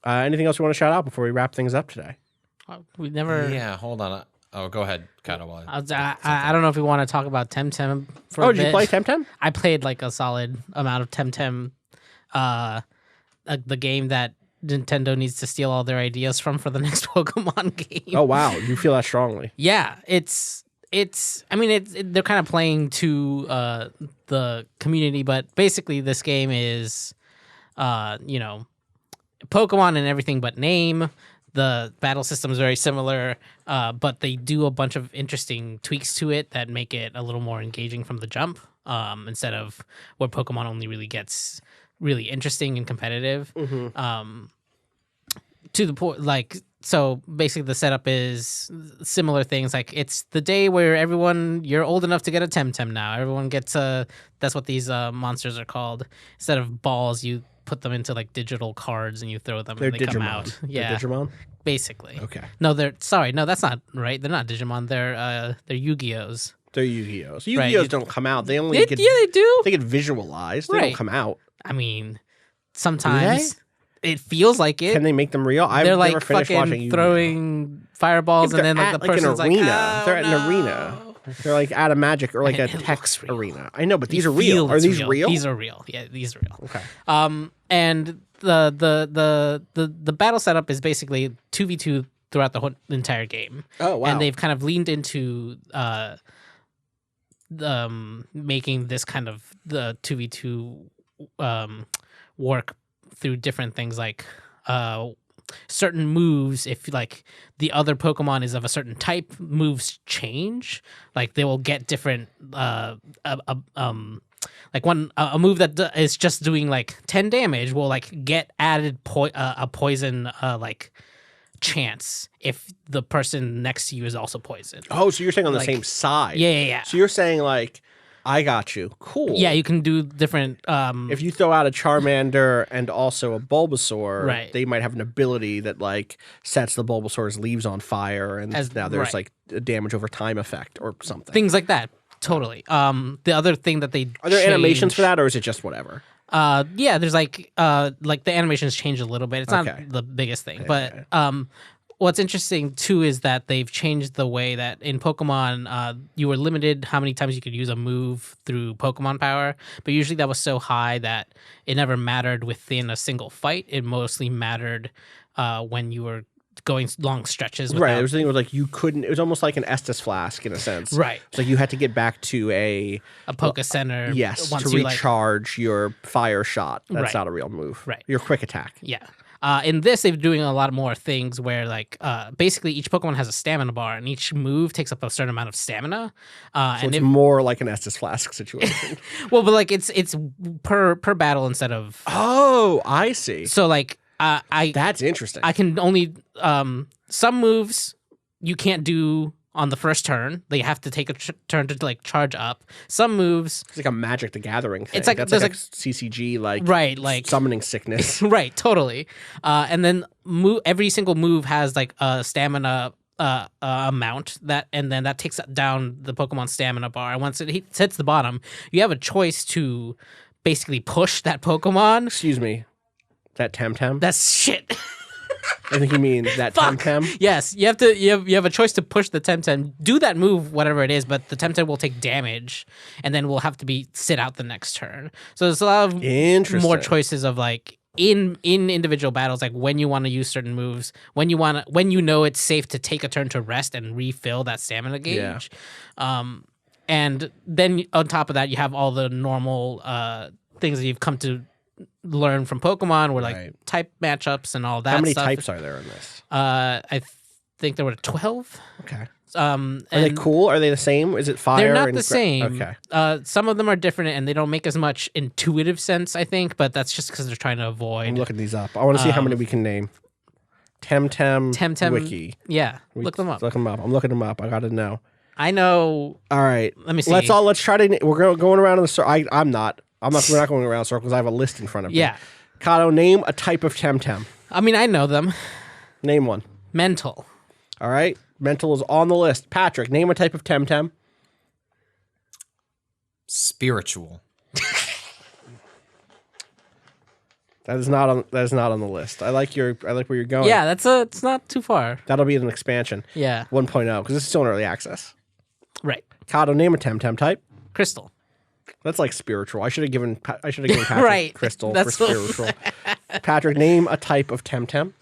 Anything else you want to shout out before we wrap things up today? We never. Yeah, hold on. Oh, go ahead, Cado. I don't know if we want to talk about Temtem for a bit. Did you play Temtem? I played like a solid amount of Temtem, the game that Nintendo needs to steal all their ideas from for the next Pokemon game. Oh wow, you feel that strongly? Yeah, I mean, they're kind of playing to the community, but basically this game is, Pokemon and everything but name. The battle system is very similar, but they do a bunch of interesting tweaks to it that make it a little more engaging from the jump, instead of where Pokemon only really gets really interesting and competitive. Mm-hmm. To the point, like, so basically the setup is similar things. Like, it's the day where you're old enough to get a Temtem now. Everyone gets that's what these monsters are called. Instead of balls, you put them into like digital cards and you throw them and they come out. Yeah. They're Digimon? Basically. Okay. No, that's not right. They're not Digimon. They're Yu-Gi-Ohs. They're Yu-Gi-Ohs. Yu-Gi-Ohs don't come out. They only get... Yeah, they do. They get visualized. They don't come out. I mean, sometimes... It feels like it. Can they make them real? They're like fucking throwing fireballs, and then like the person's like, they're at an arena. They're like at a magic or like a text arena. I know, but these are real. Are these real? These are real. Yeah, these are real. Okay. And the battle setup is basically 2v2 throughout the whole entire game. Oh wow! And they've kind of leaned into making this kind of the 2v2 work through different things, like certain moves. If like the other Pokemon is of a certain type, moves change. Like they will get different like a move that is just doing like 10 damage will like get added a poison like chance if the person next to you is also poisoned. Oh, so you're saying on the same side? Yeah. So you're saying like, I got you. Cool. Yeah, you can do different... if you throw out a Charmander and also a Bulbasaur, right, they might have an ability that like sets the Bulbasaur's leaves on fire, and now there's like a damage over time effect or something. Things like that. Totally. The other thing that they Are there animations for that, or is it just whatever? Yeah, there's like the animations change a little bit. It's not the biggest thing, but what's interesting too is that they've changed the way that in Pokemon you were limited how many times you could use a move through Pokemon power, but usually that was so high that it never mattered within a single fight. It mostly mattered when you were going long stretches. Right. It was the thing was like you couldn't. It was almost like an Estus flask in a sense. Right. It's like you had to get back to a Poke Center. Yes, to recharge your fire shot. That's not a real move. Right. Your quick attack. Yeah. In this, they're doing a lot more things where, like, basically each Pokemon has a stamina bar, and each move takes up a certain amount of stamina. So it's more like an Estus Flask situation. Well, but like it's per battle instead of. Oh, I see. So like, that's interesting. I can only some moves you can't do on the first turn. They have to take a turn to like charge up. Some moves, it's like a Magic the Gathering thing. It's like that's there's like CCG, like summoning sickness. Right, totally. And then every single move has like a stamina amount and then that takes down the Pokemon stamina bar. And once it hits the bottom, you have a choice to basically push that Pokemon. Excuse me, that Temtem. That's shit. I think you mean that Temtem. Yes, you have a choice to push the Temtem, do that move, whatever it is, but the Temtem will take damage, and then we'll have to sit out the next turn. So there's a lot of more choices of like in individual battles, like when you want to use certain moves, when you know it's safe to take a turn to rest and refill that stamina gauge. Yeah. And then on top of that, you have all the normal things that you've come to learn from Pokemon, where like type matchups and all that. How many stuff. types are there in this? I think there were 12. Okay. Are they cool? Are they the same? Is it fire? They're not the same. Okay. Some of them are different, and they don't make as much intuitive sense, I think, but that's just because they're trying to avoid. I'm looking these up. I want to see how many we can name. Temtem Wiki. Yeah, look them up. Look them up. I'm looking them up. I got to know. I know. All right. Let me see. Let's try to. We're going around in the circle. I'm not. We're not going around circles. I have a list in front of me. Yeah. Cado, name a type of Temtem. I mean, I know them. Name one. Mental. All right. Mental is on the list. Patrick, name a type of Temtem. Spiritual. That is not on the list. I like where you're going. Yeah, it's not too far. That'll be an expansion. Yeah. 1.0, because this is still in early access. Right. Cado, name a Temtem type. Crystal. That's like spiritual. I should have given Patrick Crystal for spiritual. Patrick, name a type of Temtem.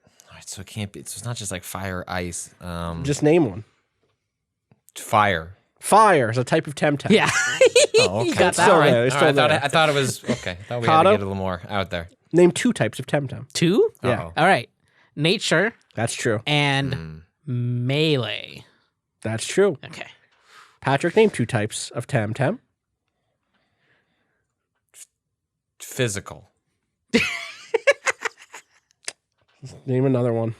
All right, so it can't be. It's not just like fire, ice. Just name one. Fire. Fire is a type of Temtem. Yeah. Oh, okay. You got that right. I thought it was okay. I thought we had to get a little more out there. Name 2 types of Temtem. 2? Yeah. Uh-oh. All right. Nature. That's true. And melee. That's true. Okay. Patrick, name 2 types of Temtem. Physical. Name another one.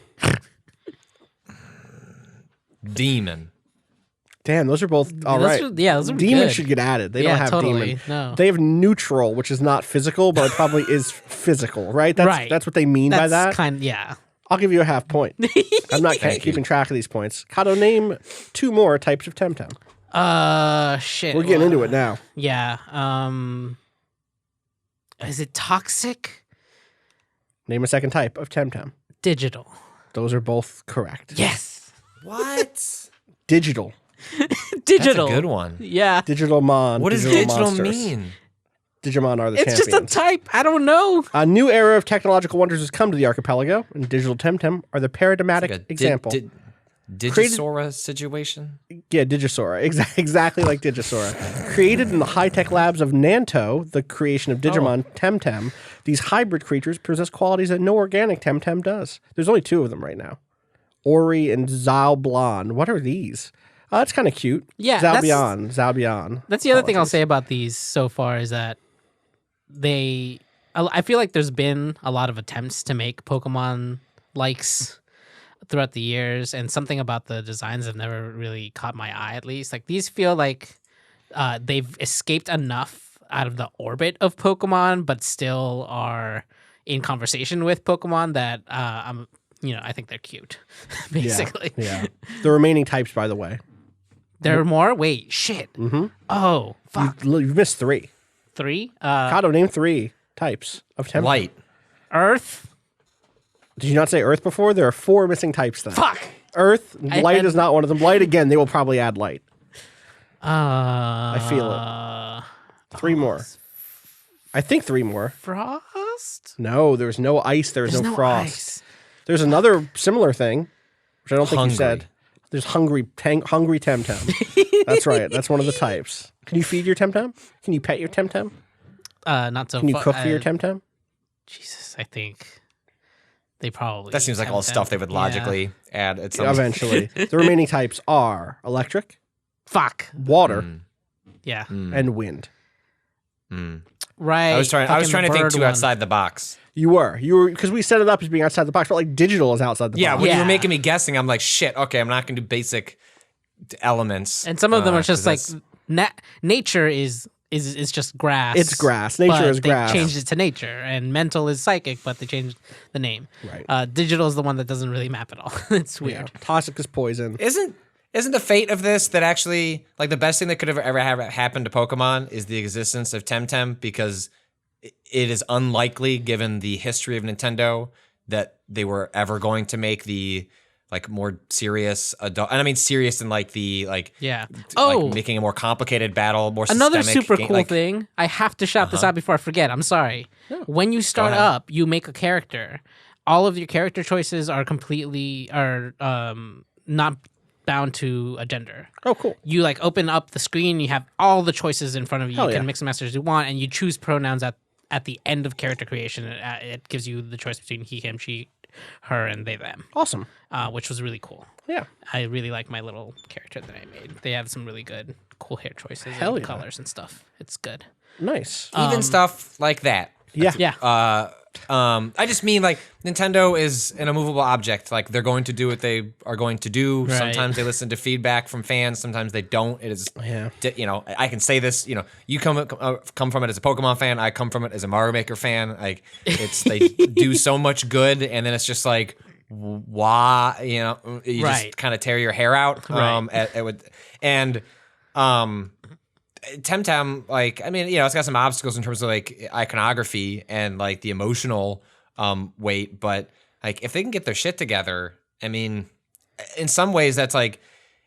Demon. Damn, those are both all right. Those are Demon good. should get added. They don't have totally. demon. No. They have neutral, which is not physical, but it probably is physical, right? That's what they mean by that. Yeah. I'll give you a half point. I'm not keeping track of these points. Cado, name 2 more types of Temtem. Shit. We're getting into it now. Yeah. Is it toxic? Name a second type of Temtem. Digital. Those are both correct. Yes. What? Digital. Digital. That's a good one. Yeah. Digitalmon. What does digital monsters. mean? Digimon are the champions. It's just a type. I don't know. A new era of technological wonders has come to the archipelago, and digital Temtem are the paradigmatic example. Digisaura situation? Yeah, Digisaura. Exactly like Digisaura. Created in the high-tech labs of Nanto, the creation of Digimon Temtem, these hybrid creatures possess qualities that no organic Temtem does. There's only 2 of them right now. Ori and Zalblon. What are these? That's kind of cute. Yeah. Zalbion. That's the other thing I'll say about these so far is that I feel like there's been a lot of attempts to make Pokemon likes throughout the years, and something about the designs have never really caught my eye, at least. Like, these feel like they've escaped enough out of the orbit of Pokemon, but still are in conversation with Pokemon that I think they're cute, basically. Yeah. The remaining types, by the way. There are more? Wait, shit. Mm-hmm. Oh, fuck. You've missed 3. 3? Cado, name 3 types of Temtem. Light. Earth. Did you not say Earth before? There are 4 missing types then. Fuck. Earth. Light is not one of them. Light, again, they will probably add light. I feel it. 3 more. I think 3 more. Frost? No, there's no ice. There's no frost. Ice. There's another similar thing, which I don't think you said. There's hungry Temtem. That's right. That's one of the types. Can you feed your Temtem? Can you pet your Temtem? Not so. Can you cook for your Temtem? Jesus, I think they probably. That seems like all stuff they would logically add at some eventually. The remaining types are electric, water, and wind. Right. I was trying to think too outside the box. You were because we set it up as being outside the box, but like digital is outside the box. Yeah, when you were making me guessing, I'm like, shit. Okay, I'm not going to do basic elements. And some of them are just like nature is just grass. It's grass. Nature is grass. They changed it to nature, and mental is psychic, but they changed the name. Right. Digital is the one that doesn't really map at all. It's weird. Yeah. Toxic is poison. Isn't the fate of this that actually, like, the best thing that could have ever happened to Pokemon is the existence of Temtem, because it is unlikely, given the history of Nintendo, that they were ever going to make the like more serious adult, and I mean serious in like the like like making a more complicated battle, more another systemic super game, like, thing. I have to shout this out before I forget. I'm sorry. Yeah. When you start up, you make a character. All of your character choices are not bound to a gender. Oh, cool. You like open up the screen, you have all the choices in front of you. Hell You can yeah. mix and match as you want, and you choose pronouns at the end of character creation. It gives you the choice between he, him, she, her, and they, them. Awesome. Which was really cool. Yeah. I really like my little character that I made. They have some really good, cool hair choices Hell and yeah. colors and stuff. It's good. Nice. even stuff like that. Yeah. Yeah. I just mean like Nintendo is an immovable object. Like they're going to do what they are going to do. Right. Sometimes they listen to feedback from fans. Sometimes they don't. It is, you know, I can say this. You know, you come from it as a Pokemon fan. I come from it as a Mario Maker fan. Like it's they do so much good, and then it's just like why you just kind of tear your hair out. Temtem, like, I mean, you know, it's got some obstacles in terms of like iconography and like the emotional weight, but like if they can get their shit together, I mean, in some ways that's like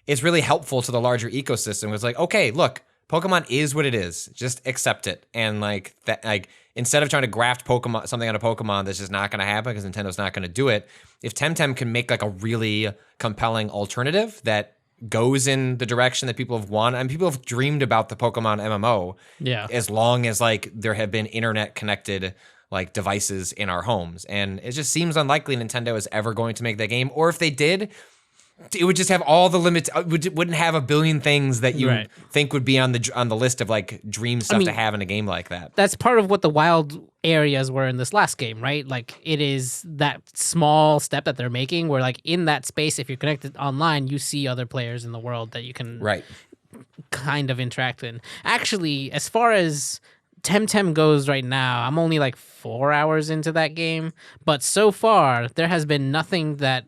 it's really helpful to the larger ecosystem. It's like, okay, look, Pokemon is what it is. Just accept it. And like that, like instead of trying to graft something on a Pokemon that's just not going to happen because Nintendo's not going to do it, if Temtem can make like a really compelling alternative that goes in the direction that people have wanted, and people have dreamed about the Pokemon MMO. Yeah. As long as like there have been internet connected like devices in our homes, and it just seems unlikely Nintendo is ever going to make that game. Or if they did, it would just have all the limits. Wouldn't have a billion things that you think would be on the list of like dream stuff to have in a game like that. That's part of what the wild areas were in this last game, right? Like it is that small step that they're making where like in that space, if you're connected online, you see other players in the world that you can kind of interact in. Actually, as far as Temtem goes right now, I'm only like 4 hours into that game, but so far there has been nothing that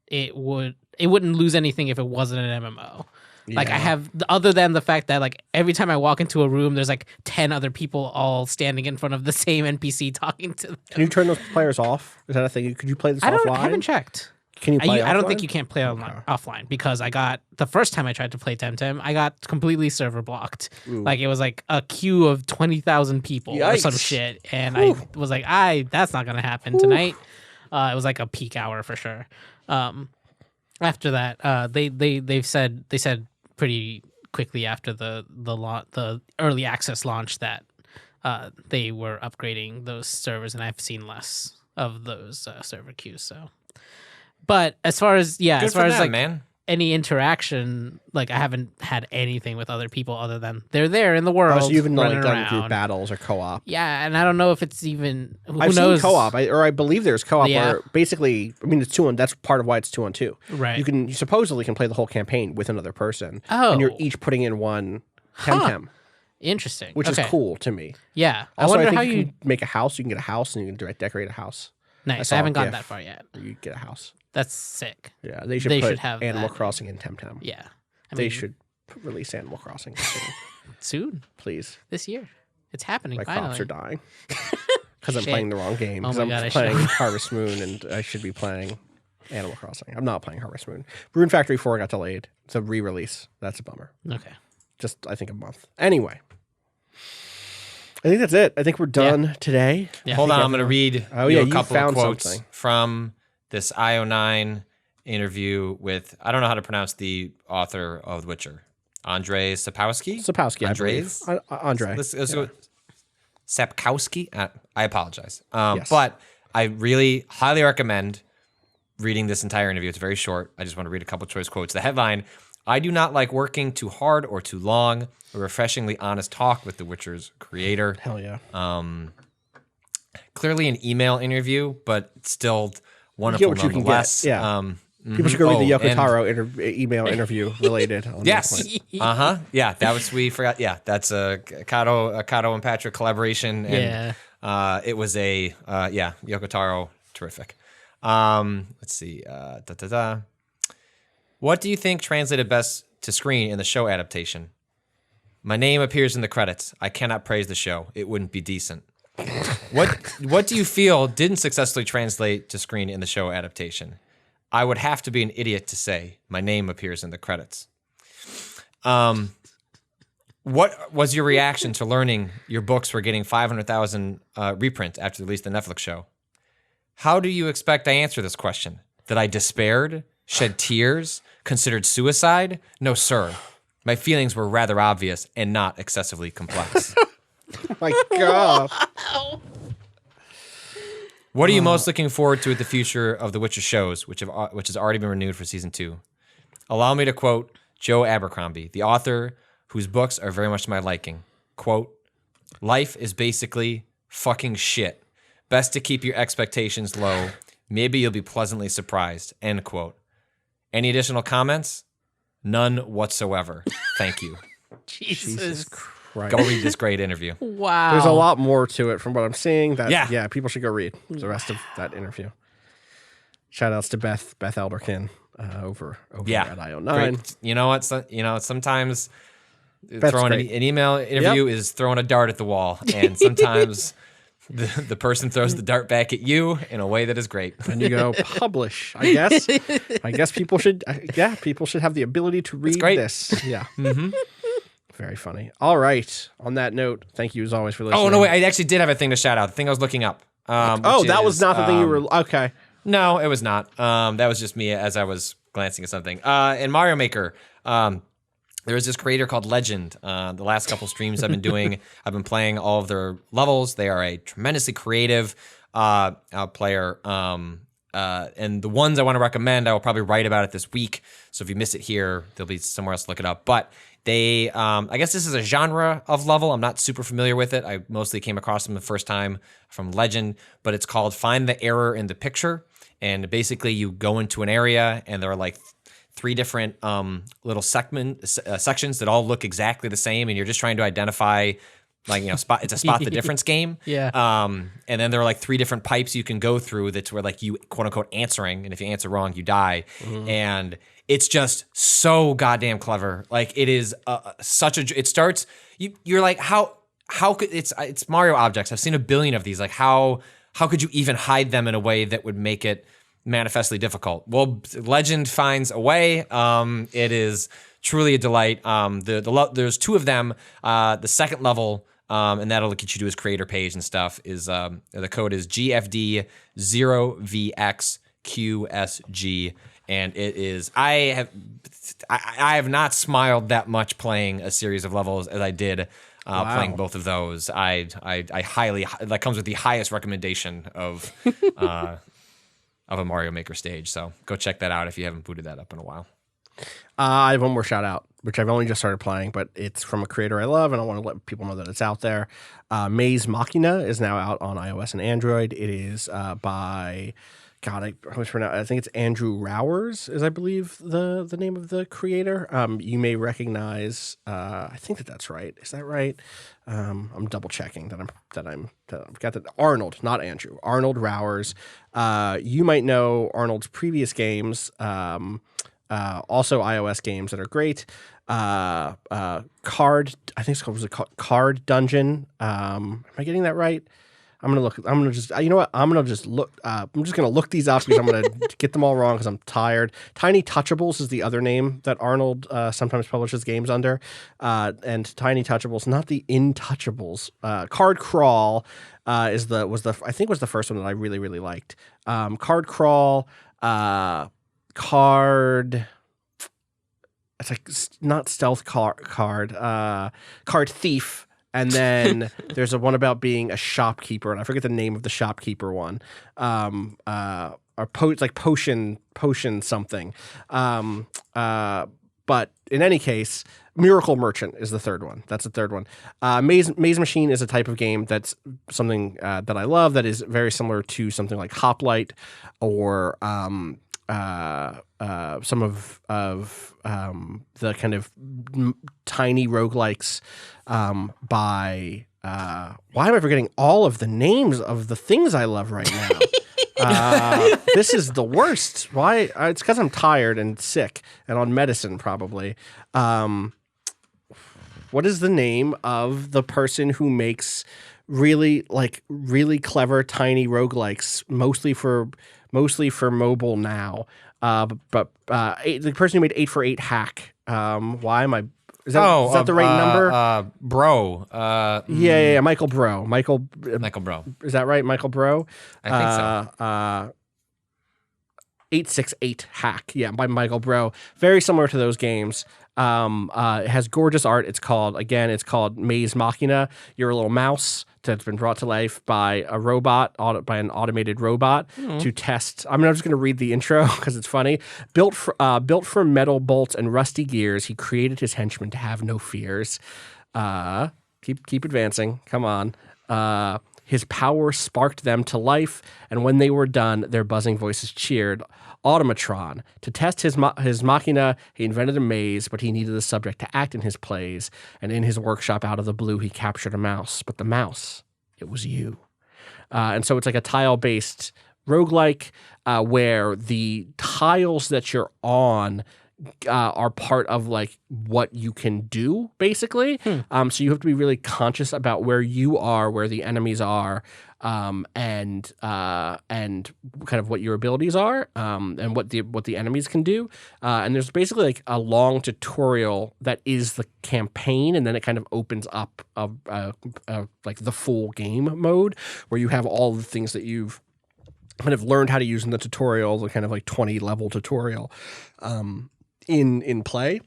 it wouldn't lose anything if it wasn't an MMO. Yeah. Like I have, other than the fact that like every time I walk into a room, there's like 10 other people all standing in front of the same NPC talking to them. Can you turn those players off? Is that a thing? Could you play this offline? I haven't checked. Can you play offline? I don't think you can't play offline because the first time I tried to play Temtem, I got completely server blocked. Ooh. Like it was like a queue of 20,000 people or some shit. And I was like, that's not going to happen tonight. It was like a peak hour for sure. After that, they said pretty quickly after the early access launch that they were upgrading those servers, and I've seen less of those server queues. So, but as far as like any interaction, like I haven't had anything with other people other than they're there in the world. So you haven't like done around. Group battles or co-op. Yeah, and I don't know if it's even. I've seen co-op, I believe there's co-op where basically, I mean, it's 2-on. That's part of why it's 2-on-2. Right. You supposedly can play the whole campaign with another person. Oh. And you're each putting in one Temtem. Interesting. Which is cool to me. Yeah. Also, I wonder think how you can make a house. You can get a house and you can decorate a house. Nice. I haven't gotten that far yet. You get a house. That's sick. Yeah, they should have Animal Crossing in Temtem. Yeah. They should release Animal Crossing soon. Please. This year. It's happening. My finally. crops are dying. Because I'm playing the wrong game. Because Oh I'm playing Harvest Moon and I should be playing Animal Crossing. I'm not playing Harvest Moon. Rune Factory 4 got delayed. It's a re-release. That's a bummer. Okay. Just, I think, a month. Anyway. I think that's it. I think we're done today. Yeah. Hold on. I'm going to read a couple of quotes from this IO9 interview with, I don't know how to pronounce the author of The Witcher, Andrzej Sapkowski? Andre. Let's go. Sapkowski? I apologize. But I really highly recommend reading this entire interview. It's very short. I just want to read a couple choice quotes. The headline, I do not like working too hard or too long. A refreshingly honest talk with The Witcher's creator. Hell yeah. Clearly an email interview, but still wonderful nonetheless. Yeah. People should go read the Yoko Taro email interview related. Yes. Yeah, that was, we forgot. Yeah, that's a Cado and Patrick collaboration. And it was Yoko Taro, terrific. Let's see. What do you think translated best to screen in the show adaptation? My name appears in the credits. I cannot praise the show. It wouldn't be decent. What do you feel didn't successfully translate to screen in the show adaptation? I would have to be an idiot to say my name appears in the credits. What was your reaction to learning your books were getting 500,000 reprints after the release of the Netflix show? How do you expect I answer this question? That I despaired, shed tears, considered suicide? No, sir. My feelings were rather obvious and not excessively complex. Oh my God. What are you most looking forward to at the future of the Witcher shows, which has already been renewed for season 2? Allow me to quote Joe Abercrombie, the author whose books are very much to my liking. Quote, life is basically fucking shit. Best to keep your expectations low. Maybe you'll be pleasantly surprised. End quote. Any additional comments? None whatsoever. Thank you. Jesus Christ. Go read this great interview. Wow. There's a lot more to it from what I'm seeing. Yeah, people should go read the rest of that interview. Shout outs to Beth Elderkin over at IO9. Great. You know what? Sometimes throwing an email interview is throwing a dart at the wall, and sometimes the person throws the dart back at you in a way that is great. And you go publish. I guess people should. People should have the ability to read this. Yeah. Mm-hmm. Very funny. All right. On that note, thank you as always for listening. Oh no, wait! I actually did have a thing to shout out. The thing I was looking up. That was not the thing you were. Okay. No, it was not. That was just me as I was glancing at something. In Mario Maker, there is this creator called Legend. The last couple streams I've been doing, I've been playing all of their levels. They are a tremendously creative player. And the ones I want to recommend, I will probably write about it this week. So if you miss it here, there'll be somewhere else to look it up. But they, I guess this is a genre of level. I'm not super familiar with it. I mostly came across them the first time from Legend, but it's called Find the Error in the Picture. And basically you go into an area and there are like 3 different little sections that all look exactly the same. And you're just trying to identify, it's a spot the difference game. Yeah. And then there are like 3 different pipes you can go through that's where like you quote unquote answering. And if you answer wrong, you die. Mm-hmm. And it's just so goddamn clever. Like it is it starts, you're like, how could, it's Mario objects. I've seen a billion of these. Like how could you even hide them in a way that would make it manifestly difficult? Well, Legend finds a way. It is truly a delight. There's 2 of them. The second level, and that'll get you to his creator page and stuff, is the code is GFD0VXQSG. And it is, I have not smiled that much playing a series of levels as I did playing both of those. I highly, that comes with the highest recommendation of a Mario Maker stage. So go check that out if you haven't booted that up in a while. I have one more shout out, which I've only just started playing, but it's from a creator I love, and I want to let people know that it's out there. Maze Machina is now out on iOS and Android. It is by... God, I think it's Andrew Rowers, is I believe the name of the creator. You may recognize. I think that's right. Is that right? I'm double checking that I've got that. Arnold, not Andrew. Arnold Rowers. You might know Arnold's previous games. Also iOS games that are great. Card. I think it's called Card Dungeon. Am I getting that right? I'm gonna just look. I'm just gonna look these up because I'm gonna get them all wrong because I'm tired. Tiny Touchables is the other name that Arnold sometimes publishes games under, and Tiny Touchables, not the Intouchables. Card Crawl was the first one that I really really liked. Card Crawl, Card. It's like not Stealth Card. Card Thief. And then there's a one about being a shopkeeper, and I forget the name of the shopkeeper one. It's like potion something. But in any case, Miracle Merchant is the third one. That's the third one. Maze Machine is a type of game that's something that I love. That is very similar to something like Hoplite or some of the kind of tiny roguelikes by why am I forgetting all of the names of the things I love right now? This is the worst. Why? It's because I'm tired and sick and on medicine probably. What is the name of the person who makes really clever tiny roguelikes, mostly for mobile now. But the person who made 8 for 8 hack. Why am I? Is that the right number? Bro. Yeah, Michael Bro. Michael Bro. Is that right, Michael Bro? I think so. 868 hack. Yeah, by Michael Bro. Very similar to those games. It has gorgeous art. It's called Maze Machina. You're a little mouse that's been brought to life by a robot, by an automated robot to test. I'm just going to read the intro because it's funny. Built for metal bolts and rusty gears, he created his henchmen to have no fears. Keep advancing. Come on. His power sparked them to life, and when they were done, their buzzing voices cheered. Automatron. To test his machina, he invented a maze, but he needed a subject to act in his plays, and in his workshop out of the blue, he captured a mouse. But the mouse, it was you. And so it's like a tile-based roguelike where the tiles that you're on are part of like what you can do, basically. So you have to be really conscious about where you are, where the enemies are, and kind of what your abilities are, and what the enemies can do. And there's basically like a long tutorial that is the campaign, and then it kind of opens up like the full game mode where you have all the things that you've kind of learned how to use in the tutorial, the kind of like 20 level tutorial. In play.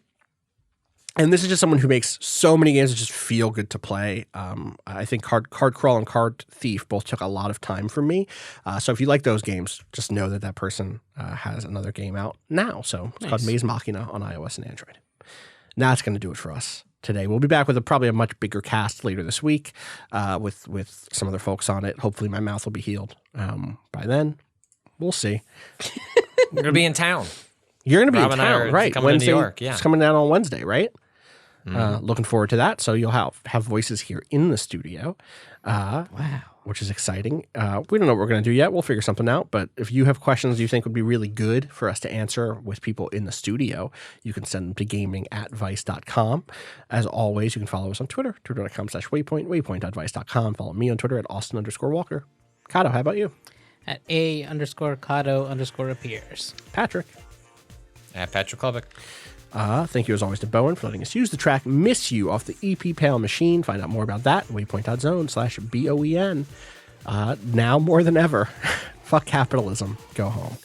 And this is just someone who makes so many games that just feel good to play. I think Card Crawl and Card Thief both took a lot of time from me. So if you like those games, just know that person has another game out now. So it's called Maze Machina on iOS and Android. Now that's going to do it for us today. We'll be back with probably a much bigger cast later this week with some other folks on it. Hopefully my mouth will be healed by then. We'll see. We're going to be in town. You're going to be in town, right? Wednesday, to New York, yeah. It's coming down on Wednesday, right? Looking forward to that. So you'll have voices here in the studio. Wow. Which is exciting. We don't know what we're going to do yet. We'll figure something out. But if you have questions you think would be really good for us to answer with people in the studio, you can send them to gaming@vice.com. As always, you can follow us on Twitter, twitter.com/waypoint, waypoint.vice.com. Follow me on Twitter @Austin_Walker. Cado, how about you? At @A_Cado_appears. Patrick. At Patrick Klubik. Thank you as always to Bowen for letting us use the track Miss You off the EP Pale Machine. Find out more about that at waypoint.zone/BOEN. Now more than ever, fuck capitalism. Go home.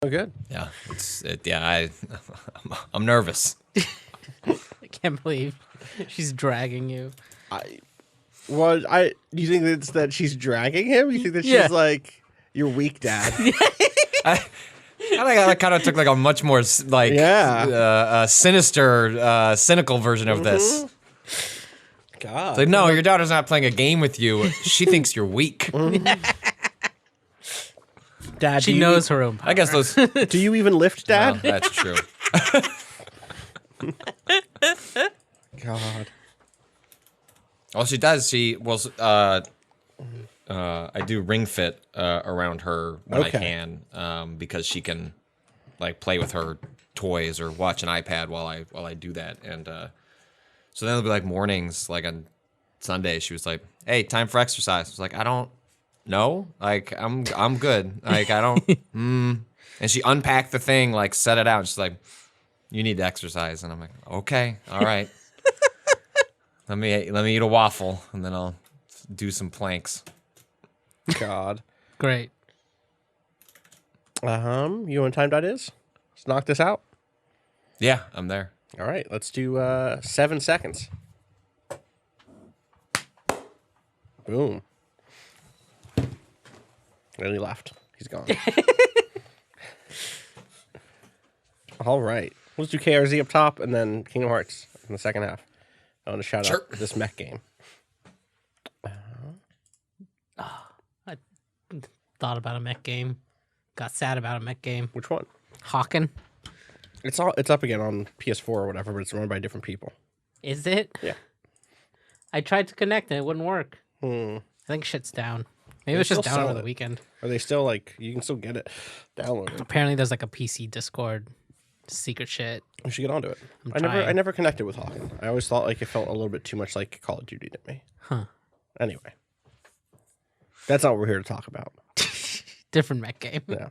Oh, good. Yeah, I'm nervous. I can't believe she's dragging you. Do you think it's that she's dragging him? You think that she's like, you're weak, Dad? I kind of took like a much more like sinister, cynical version of this. God, it's like, no, your daughter's not playing a game with you. She thinks you're weak. Dad, she knows her own power. I guess those. Do you even lift, Dad? Well, that's true. God. Well, she does. I do ring fit around her when I can, because she can like play with her toys or watch an iPad while I do that. And so then it'll be like mornings, like on Sunday, she was like, "Hey, time for exercise." I was like, "I don't know, like I'm good. Like I don't." And she unpacked the thing, like set it out. And she's like, "You need to exercise." And I'm like, "Okay, all right." Let me eat a waffle, and then I'll do some planks. God. Great. You know when time dot is? Let's knock this out. Yeah, I'm there. All right, let's do 7 seconds. Boom. And he left. He's gone. All right. Let's do KRZ up top and then Kingdom Hearts in the second half. I want to shout out this mech game. I thought about a mech game got sad about a mech game. Which one? Hawken. It's up again on PS4 or whatever, but it's run by different people. Is it? Yeah. I tried to connect and it wouldn't work. I think shit's down. Maybe it's just down over the weekend. Are they still you can still get it downloaded? Apparently there's a PC Discord secret shit. We should get onto it. I never connected with Hawken. I always thought it felt a little bit too much like Call of Duty to me. Huh. Anyway. That's not what we're here to talk about. Different mech game. Yeah.